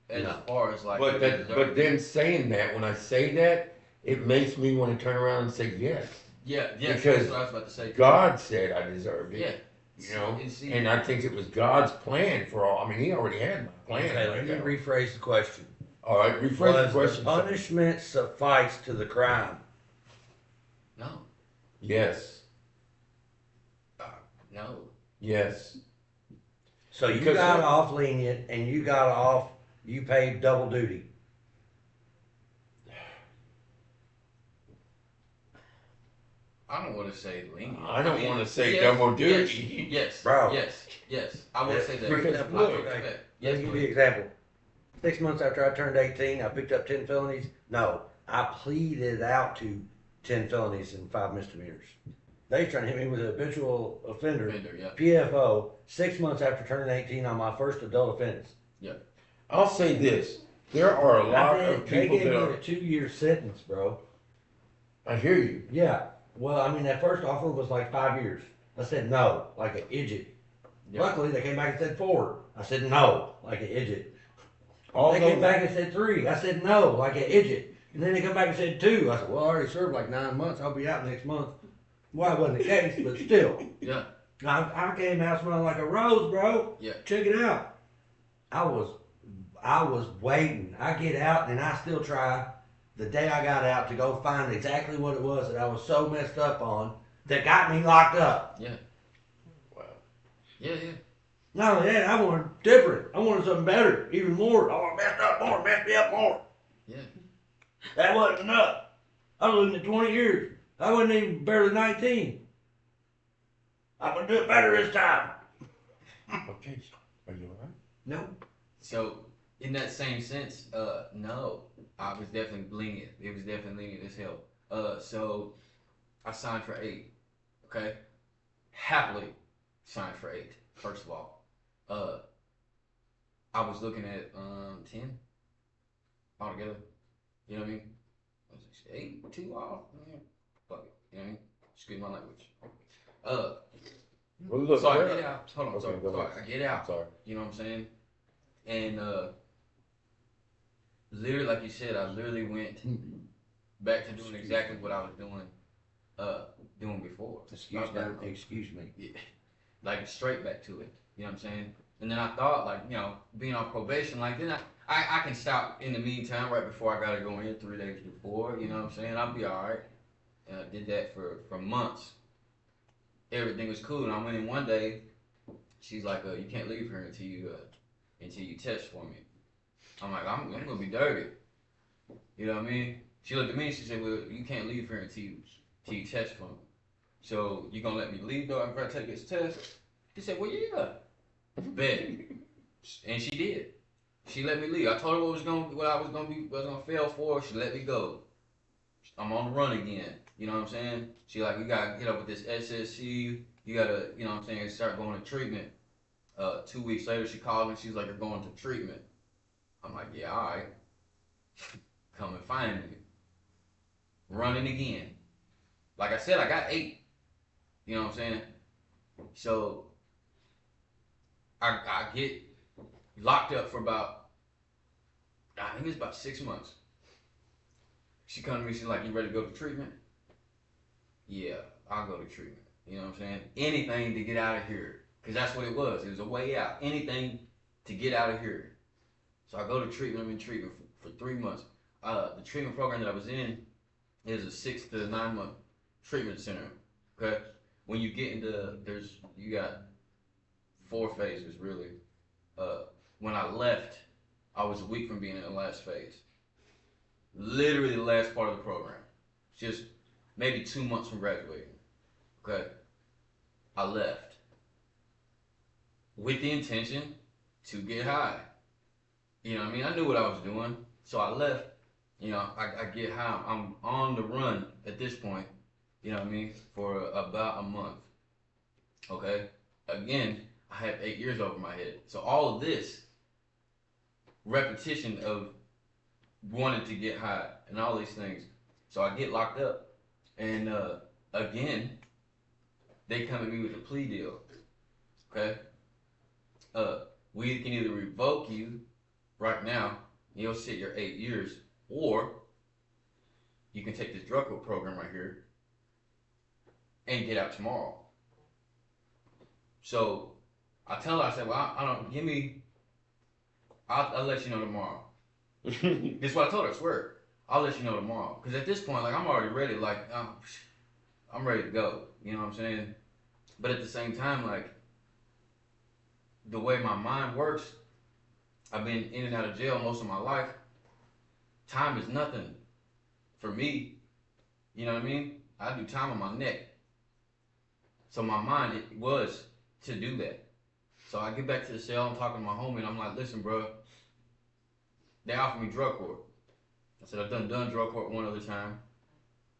As No. far as like, But then saying that, when I say that, it makes me want to turn around and say yes. yeah, Because that's what I was about to say. God said I deserved it. Yeah. You know, See, and I think it was God's plan for all. I mean, He already had my plan. Okay, let me rephrase the question. All right, rephrase the Was question. the punishment suffice to the crime? no, Yes, no. yes. So you Because- got off lenient and you paid double duty. I don't want to say lenient. I don't want to say yes, double duty. Yes, Bro. yes. I will say that. Because I look, will say that. Let Yes, me give you an please. example. 6 months after I turned 18, I picked up 10 felonies. No, I pleaded out to 10 felonies and 5 misdemeanors. They trying to hit me with an habitual offender, Yeah. PFO, 6 months after turning 18 on my first adult offense. I'll say this: there are a lot of They people gave that me are. a 2-year sentence, bro. I hear you. Yeah. Well, I mean, that first offer was like 5 years. I said no, like an idiot. Yeah. Luckily, they came back and said 4. I said no, like an idiot. Although, They came back and said 3. I said no, like an idiot. And then they come back and said 2. I said, well, I already served like 9 months. I'll be out next month. Well, that wasn't the case, but still. Yeah. I came out smelling like a rose, bro. Yeah. Check it out. I was waiting. I get out and I still try the day I got out to go find exactly what it was that I was so messed up on that got me locked up. wow. Yeah. Not only that, I wanted different. I wanted something better, even more. I want messed up more, messed me up more. Yeah. That wasn't enough. I was looking at 20 years. I wasn't even barely 19. I'm gonna do it better this time. Okay, are you all right? No. So in that same sense, no, I was definitely lenient. It was definitely lenient as hell. So I signed for 8. Okay, happily signed for 8. First of all, I was looking at 10 altogether. You know what I mean? I was like, 8, 2 off. Yeah. Fuck it. You know what I mean? Excuse my language. Well, look, So I there- get out. Hold on. Okay, So go ahead. I get out. Sorry. You know what I'm saying? And literally, like you said, I literally went back to doing exactly what I was doing before. Excuse me. Yeah. Like straight back to it. You know what I'm saying? And then I thought, like, you know, being on probation, like, then I can stop in the meantime right before I gotta go in 3 days before. You know what I'm saying? I'll be all right. And I did that for months. Everything was cool, and I went in one day. She's like, "You can't leave here until you test for me." I'm like, "I'm gonna be dirty." You know what I mean? She looked at me and she said, "Well, you can't leave here until you test for me. So you gonna let me leave though after I take this test?" She said, "Well, yeah." Bet. And she did. She let me leave. I told her what I was gonna fail for. She let me go. I'm on the run again. You know what I'm saying? She like, "You gotta get up with this SSC. You gotta, you know what I'm saying, start going to treatment." 2 weeks later, she called me. She's like, "You're going to treatment." I'm like, "Yeah, all right." Come and find me. Running again. Like I said, I got 8. You know what I'm saying? So I get locked up for about, I think it's about 6 months. She come to me, she's like, "You ready to go to treatment?" Yeah, I'll go to treatment. You know what I'm saying? Anything to get out of here. Because that's what it was. It was a way out. Anything to get out of here. So I go to treatment. I'm in treatment for 3 months. The treatment program that I was in is a 6 to 9 month treatment center. Okay? When you get into, you got 4 phases really. When I left, I was a week from being in the last phase. Literally the last part of the program. Just maybe 2 months from graduating. Okay? I left with the intention to get high. You know what I mean? I knew what I was doing. So I left. You know, I get high. I'm on the run at this point. You know what I mean? For about a month. Okay? Again, I have 8 years over my head. So all of this repetition of wanting to get high and all these things. So I get locked up. And again, they come at me with a plea deal. Okay? We can either revoke you right now, and you'll sit your 8 years, or you can take this drug court program right here and get out tomorrow. So I tell her, I said, well, I don't, give me, I'll let you know tomorrow. This is what I told her, I swear. I'll let you know tomorrow. Because at this point, like, I'm already ready, like, I'm ready to go. You know what I'm saying? But at the same time, like, the way my mind works, I've been in and out of jail most of my life. Time is nothing for me. You know what I mean? I do time on my neck. So my mind, it was to do that. So I get back to the cell, I'm talking to my homie, and I'm like, listen, bro, they offered me drug court. I said, I've done drug court one other time.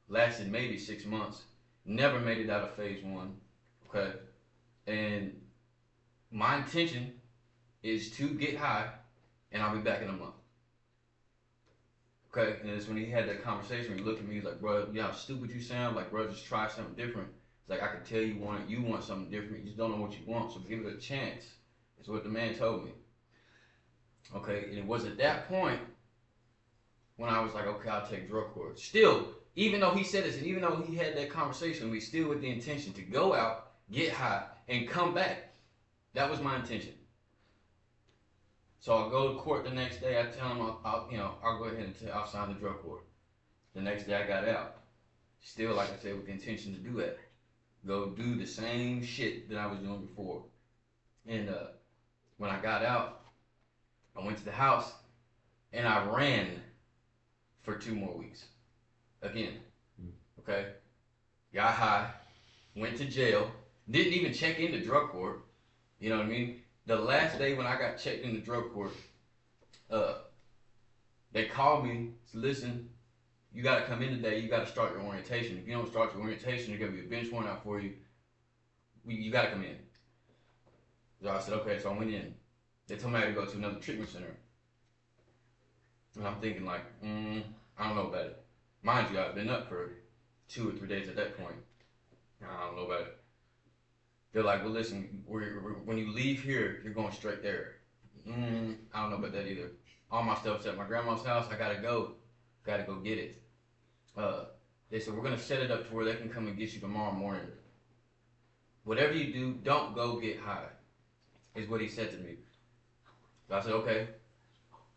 Lasted maybe 6 months. Never made it out of phase 1. Okay? And my intention is to get high, and I'll be back in a month. Okay? And it's when he had that conversation, he looked at me, he's like, bro, you know how stupid you sound? Like, bro, just try something different. It's like, I can tell you want something different. You just don't know what you want, so give it a chance. That's what the man told me. Okay? And it was at that point when I was like, okay, I'll take drug court. Still, even though he said this, and even though he had that conversation, we still with the intention to go out, get high, and come back. That was my intention. So I'll go to court the next day. I tell him I'll go ahead and I'll sign the drug court. The next day I got out. Still, like I said, with the intention to do that. Go do the same shit that I was doing before. And when I got out, I went to the house and I ran for 2 more weeks. Again. Okay? Got high, went to jail, didn't even check into drug court. You know what I mean? The last day when I got checked into drug court, they called me, said, listen, you got to come in today, you got to start your orientation. If you don't start your orientation, they're going to be a bench warrant out for you. You got to come in. So I said, okay, so I went in. They told me I had to go to another treatment center. And I'm thinking like, I don't know about it. Mind you, I've been up for 2 or 3 days at that point. I don't know about it. They're like, well, listen, when you leave here, you're going straight there. I don't know about that either. All my stuff's at my grandma's house. I gotta go get it. They said, we're gonna set it up to where they can come and get you tomorrow morning. Whatever you do, don't go get high, is what he said to me. So I said, okay.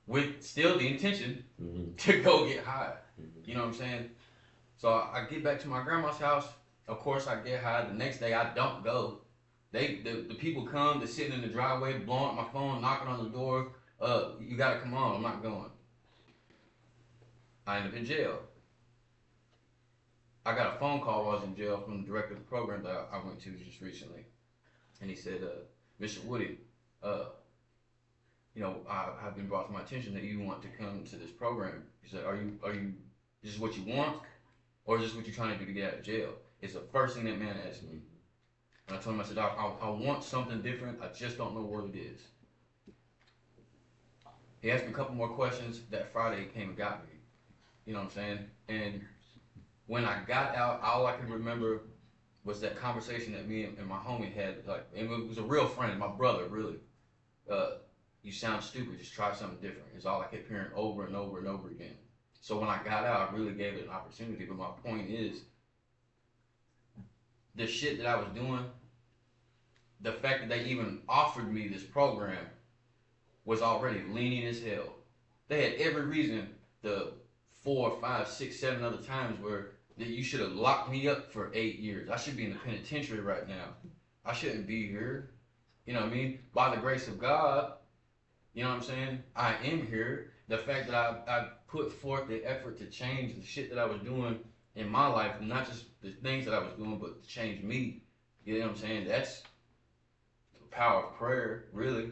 With still the intention to go get high. You know what I'm saying? So I get back to my grandma's house. Of course, I get high. The next day, I don't go. The people come, they're sitting in the driveway, blowing up my phone, knocking on the door. You gotta come on, I'm not going. I end up in jail. I got a phone call while I was in jail from the director of the program that I went to just recently. And he said, Mr. Woody, I've been brought to my attention that you want to come to this program. He said, are you, this is what you want? Or is this what you're trying to do to get out of jail? It's the first thing that man asked me. And I told him, I said, I want something different. I just don't know what it is. He asked me a couple more questions. That Friday he came and got me. You know what I'm saying? And when I got out, all I can remember was that conversation that me and my homie had. Like, and it was a real friend, my brother, really. You sound stupid. Just try something different. Is all I kept hearing over and over and over again. So when I got out, I really gave it an opportunity. But my point is, the shit that I was doing, the fact that they even offered me this program was already lenient as hell. They had every reason, the 4, 5, 6, 7 other times where that you should have locked me up for 8 years. I should be in the penitentiary right now. I shouldn't be here. You know what I mean? By the grace of God, you know what I'm saying? I am here. The fact that I put forth the effort to change the shit that I was doing in my life, not just the things that I was doing, but to change me. You know what I'm saying? That's the power of prayer, really.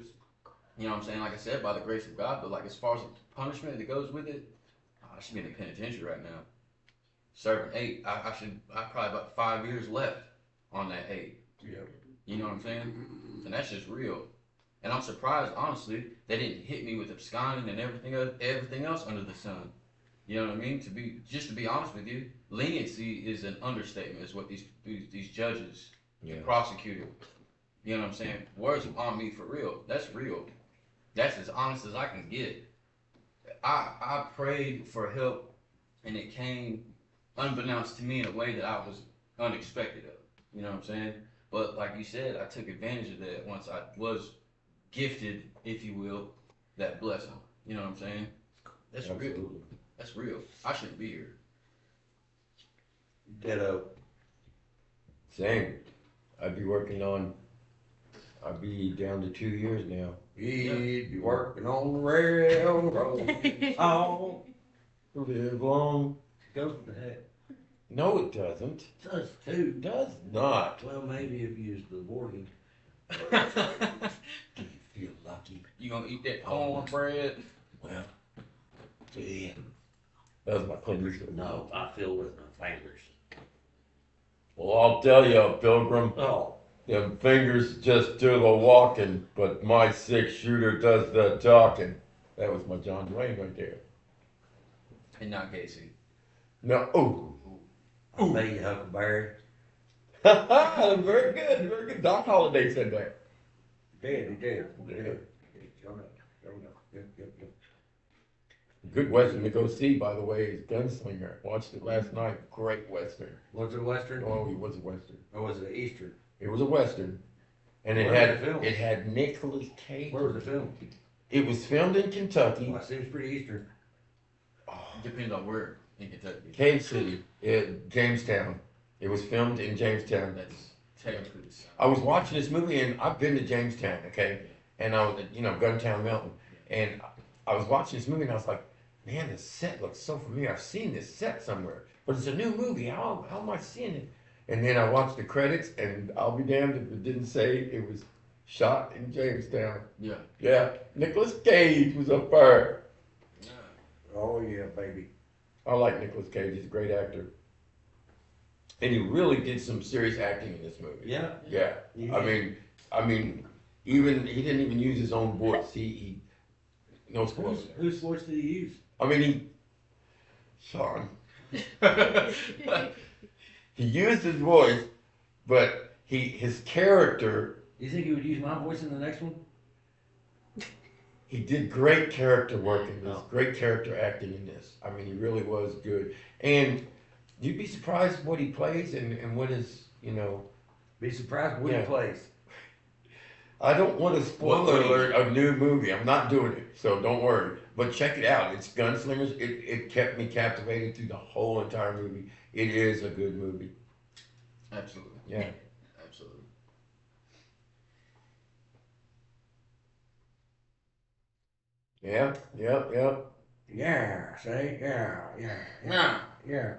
You know what I'm saying? Like I said, by the grace of God. But like as far as the punishment that goes with it, I should be in the penitentiary right now. Serving 8. I probably about 5 years left on that 8. Yeah. You know what I'm saying? And that's just real. And I'm surprised, honestly, they didn't hit me with absconding and everything else under the sun. You know what I mean? To be honest with you, leniency is an understatement. Is what these judges Yeah. prosecuted. You know what I'm saying? Words on me for real. That's real. That's as honest as I can get. I prayed for help, and it came unbeknownst to me in a way that I was unexpected of. You know what I'm saying? But like you said, I took advantage of that once I was gifted, if you will, that blessing. You know what I'm saying? That's real. Absolutely. That's real. I shouldn't be here. Ditto. Same. I'd be down to 2 years now. He'd be working on the railroad. Oh, Live long. goes with that. No, it doesn't. Does too. It does not. Well, maybe if you use the wording. Do you feel lucky? You gonna eat that cornbread? Well, yeah. That was my producer. No, I feel with my fingers. Well, I'll tell you, Pilgrim, Oh, them fingers just do the walking, but my 6-shooter does the talking. That was my John Dwayne right there. And not Casey. No, oh. I bet you Huckleberry. Very good, very good. Doc Holliday said that. He did. Yeah. Yep. Good Western to go see, by the way, is Gunslinger. Watched it last night. Great Western. Was it Western? Oh, it was a Western. Or was it Eastern? It was a Western. And Where was it filmed? it had Nicolas Cage. Where was it filmed? It was filmed in Kentucky. Well, it seems pretty Eastern. Depends on where in Kentucky. Cave City, Jamestown. It was filmed in Jamestown. That's technically the South. I was watching this movie, and I've been to Jamestown, okay? And I was at, Guntown Mountain. And I was watching this movie, and I was like, man, this set looks so familiar. I've seen this set somewhere. But it's a new movie. How am I seeing it? And then I watched the credits, and I'll be damned if it didn't say it was shot in Jamestown. Yeah. Yeah, Nicolas Cage was up there. Yeah. Oh, yeah, baby. I like Nicolas Cage. He's a great actor. And he really did some serious acting in this movie. Yeah. Yeah. Yeah. I mean, even he didn't even use his own voice. He no spoilers. Whose voice did he use? I mean, Sean. He used his voice, but his character. You think he would use my voice in the next one? He did great character work in this. Oh. Great character acting in this. I mean, he really was good. And you'd be surprised what he plays and what his, Be surprised what Yeah. he plays. I don't want to spoiler alert a new movie. I'm not doing it, so don't worry. But check it out. It's Gunslingers. It kept me captivated through the whole entire movie. It is a good movie. Absolutely. Yeah. Absolutely. Yeah. Yeah, say, yeah. Nah. Yeah.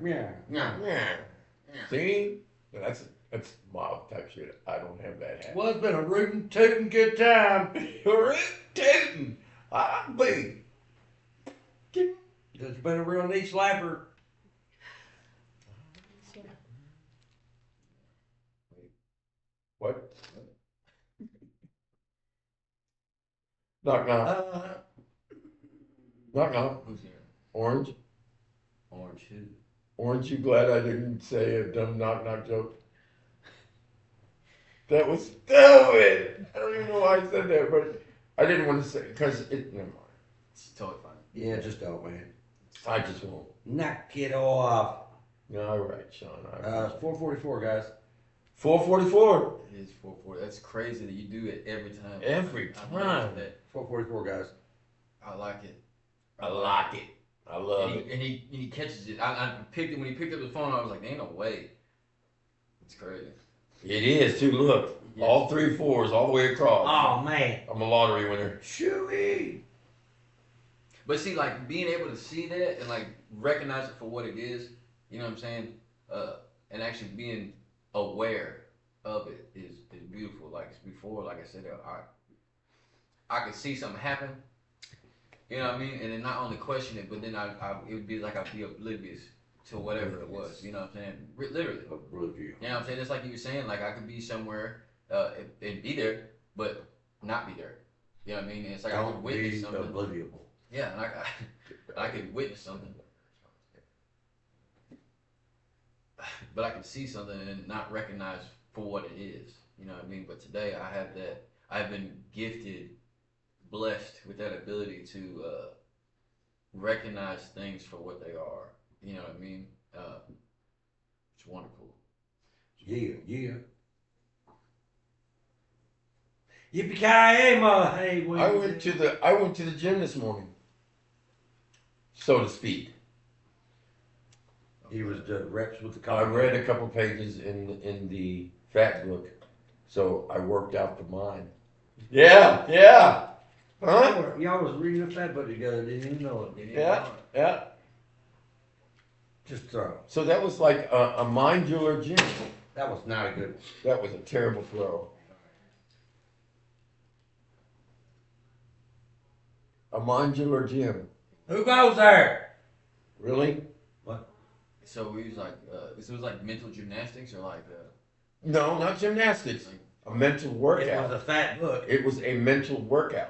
Nah. Yeah. See? That's mob type shit. I don't have that hat. Well, it's been a rootin' tootin' good time. You're tootin'. I be. It's been a real neat slapper. What? Knock knock. Knock knock. Who's here? Orange. Orange who? Aren't you glad I didn't say a dumb knock knock joke? That was stupid. I don't even know why I said that, but I didn't want to say because it. Never mind. It's totally fine. Yeah, just don't, man. I just won't. Knock it off. All right, Sean. 444, guys. 444. It is 440. That's crazy that you do it every time. Every I time. love that. 444, guys. I like it. I like it. I love it. And he catches it. I picked it when he picked up the phone. I was like, "Ain't no way." It's crazy. It is too. Look, Yes. all 3 4s all the way across. Oh, man. I'm a lottery winner. Shooey. But see, like being able to see that and like recognize it for what it is, you know what I'm saying? And actually being aware of it is beautiful. Like before, like I said, I could see something happen. You know what I mean? And then not only question it, but then it would be like I'd be oblivious to whatever it was. You know what I'm saying? Literally. Oblivious. You know what I'm saying? It's like you were saying, like I could be somewhere and be there, but not be there. You know what I mean? And it's like I could Don't witness be something. oblivious. Yeah, and I could witness something. But I could see something and not recognize for what it is. You know what I mean? But today I have that. I've been gifted, blessed with that ability to recognize things for what they are. You know what I mean? It's wonderful. Yeah, yeah. Yippee-ki-yay, ma! Hey, what I you went doing? to the gym this morning, so to speak. He was the reps with the I coffee. read a couple pages in the fat book, so I worked out the mind. Yeah, yeah. Huh? Y'all was reading a fat book together, didn't even know it. Yeah, yeah. Just So that was like a modular gym. that was not a good one. That was a terrible throw. A modular gym. Who goes there? Really? So we was like, this was like mental gymnastics or like, No, not gymnastics. A mental It was workout. a fat book. It was a mental workout.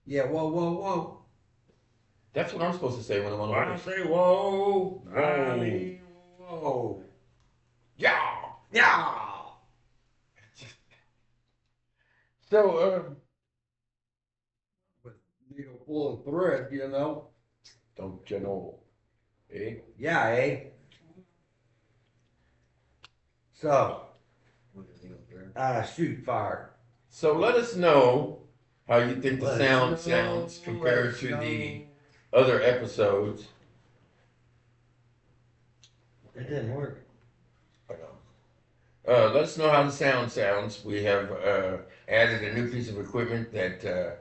Yeah, whoa, whoa, whoa. That's what I'm supposed to say when I'm on the When I horse. say whoa, I Whoa. mean whoa. Yeah. Yeah. So, Needle full of thread, you know. don't you know? Eh? Yeah, eh? So, shoot fire. So let us know how you think the Let sound us know, sounds let compared us to know. the other episodes. It didn't work. Let us know how the sound sounds. We have added a new piece of equipment that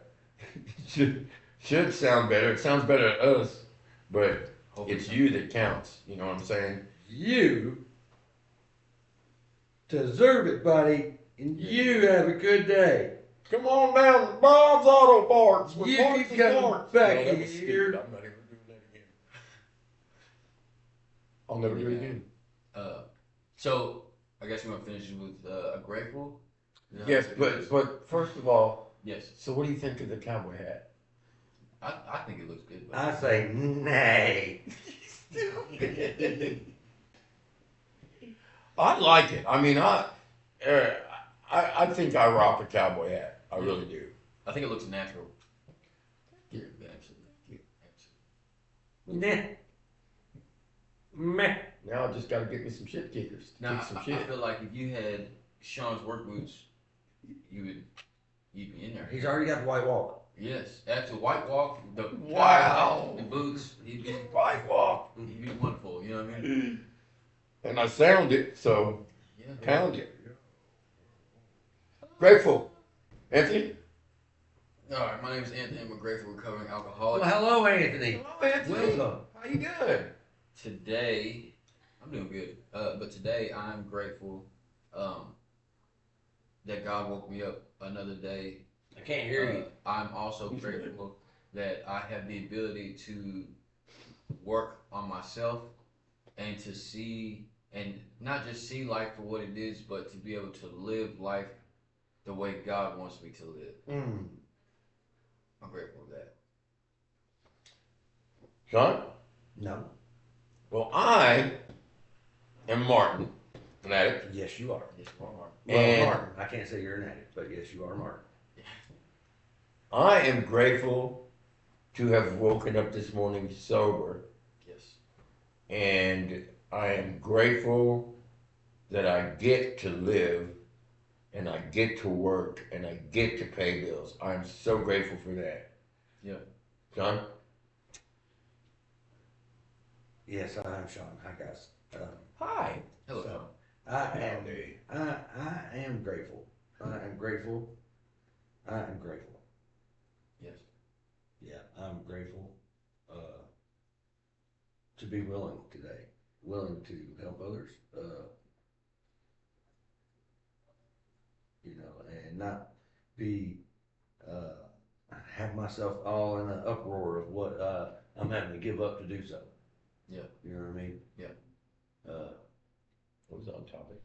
should sound better. It sounds better to us, but it's you that counts. You know what I'm saying? You deserve it, buddy, and you have a good day. Come on down to Bob's Auto Parts. with You parts can and come parts. back No, that was here. stupid. I'm not even doing that again. I'll never do it again. So I guess you want to finish with a grateful. Yes, but first of all, yes, so what do you think of the cowboy hat? I think it looks good. But I say nay. I like it. I mean, I think I rock a cowboy hat. I really do. I think it looks natural. Yeah. Absolutely. Nah. Meh. Now I just got to get me some shit kickers to Now kick some I shit. feel like if you had Sean's work boots, you'd be in there. He's already got the white walk. Yes, after white walk, the Wow. the boots, he'd be Walk. wonderful. You know what I mean? And I sound it, so Yeah. pound it. Grateful. Anthony? All right, my name is Anthony. I'm a grateful recovering Well, alcoholic. hello, Anthony. Hello, Anthony. Welcome. How you doing? Today, I'm doing good. But today, I'm grateful that God woke me up another day. I can't hear you. I'm also grateful that I have the ability to work on myself and to see, and not just see life for what it is, but to be able to live life the way God wants me to live. I'm grateful for that. Sean? No. Well, I am Martin, an addict. Yes, you are. Yes, Mark. Well, And- Martin. I can't say you're an addict, but yes, you are Martin. I am grateful to have woken up this morning sober, Yes. and I am grateful that I get to live, and I get to work, and I get to pay bills. I'm so grateful for that. Yeah. John? Yes, I am Sean. Hi, guys. Hi. Hello, So- Sean. I am grateful. I am grateful. I am grateful. Yes. Yeah, I'm grateful to be willing today, willing to help others, and not be have myself all in an uproar of what I'm having to give up to do so. Yeah. You know what I mean? Yeah. What was on topic?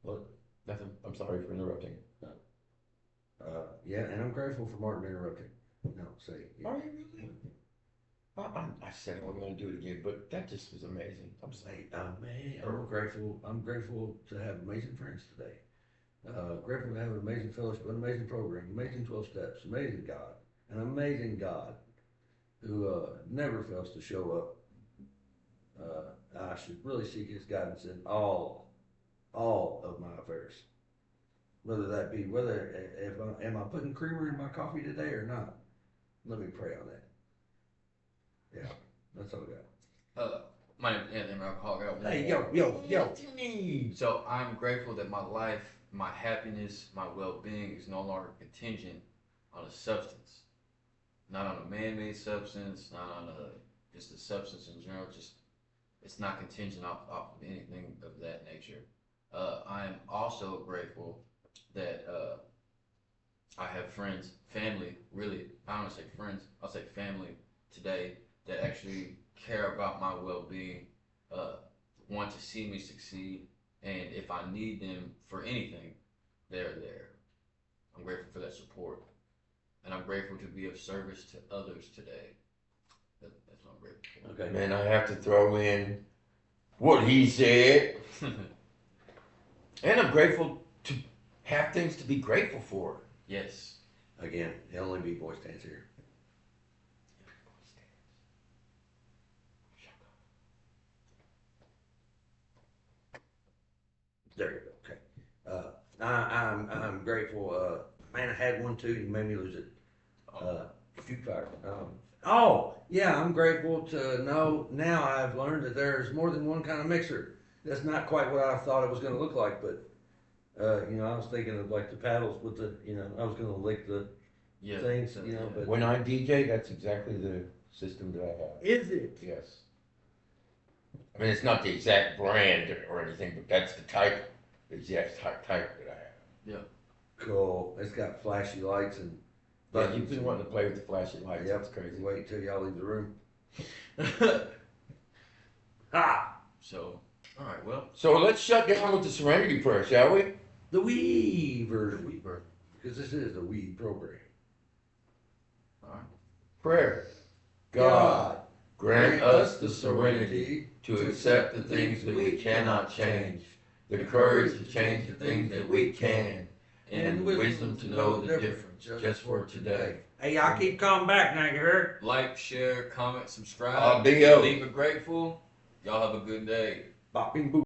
What? Nothing. I'm sorry for interrupting. Yeah, and I'm grateful for Martin interrupting. No, say. Yeah. Are you really? I said I wasn't going to do it again, but that just was amazing. I'm saying, Man, I'm grateful. I'm grateful to have amazing friends today. Grateful to have an amazing fellowship, an amazing program, amazing 12 steps, amazing God, an amazing God who never fails to show up. I should really seek His guidance in all of my affairs. Whether that be am I putting creamer in my coffee today or not? Let me pray on that. Yeah, that's all I got. My name is Anthony. I'm an alcoholic. I got one Hey, more. yo. So I'm grateful that my life, my happiness, my well-being is no longer contingent on a substance, not on a man-made substance, not on just a substance in general. Just it's not contingent off of anything of that nature. I am also grateful that I have friends, family. Really, I don't want to say friends. I'll say family today that actually care about my well-being, want to see me succeed, and if I need them for anything, they're there. I'm grateful for that support, and I'm grateful to be of service to others today. That's what I'm grateful for. Okay. man, I have to throw in what he said. And I'm grateful to have things to be grateful for. Yes. Again, the only B-boy stands here. There you go. Okay. I'm grateful. Man, I had one too. You made me lose it. Shoot fire. Yeah. I'm grateful to know now. I've learned that there's more than one kind of mixer. That's not quite what I thought it was going to look like, but I was thinking of like the paddles with the, I was going to lick the things, but When I DJ, that's exactly the system that I have. is it? Yes. I mean, it's not the exact brand or anything, but that's the type, the exact type that I have. Cool. It's got flashy lights and. Yeah, you've been wanting to play with the flashing lights. Yep. That's crazy. Wait till y'all leave the room. So, all right. Well, So let's shut down with the Serenity Prayer, shall we? The Wii version. Because this is the Wii program. all right. Prayer. God, grant us the serenity to accept the things that we cannot change, the courage to change the things that we can, and the wisdom to know the difference just for today. Hey, y'all keep coming back now, you heard? Like, share, comment, subscribe. I'll be out. Leave it grateful. Y'all have a good day. Bopping boop.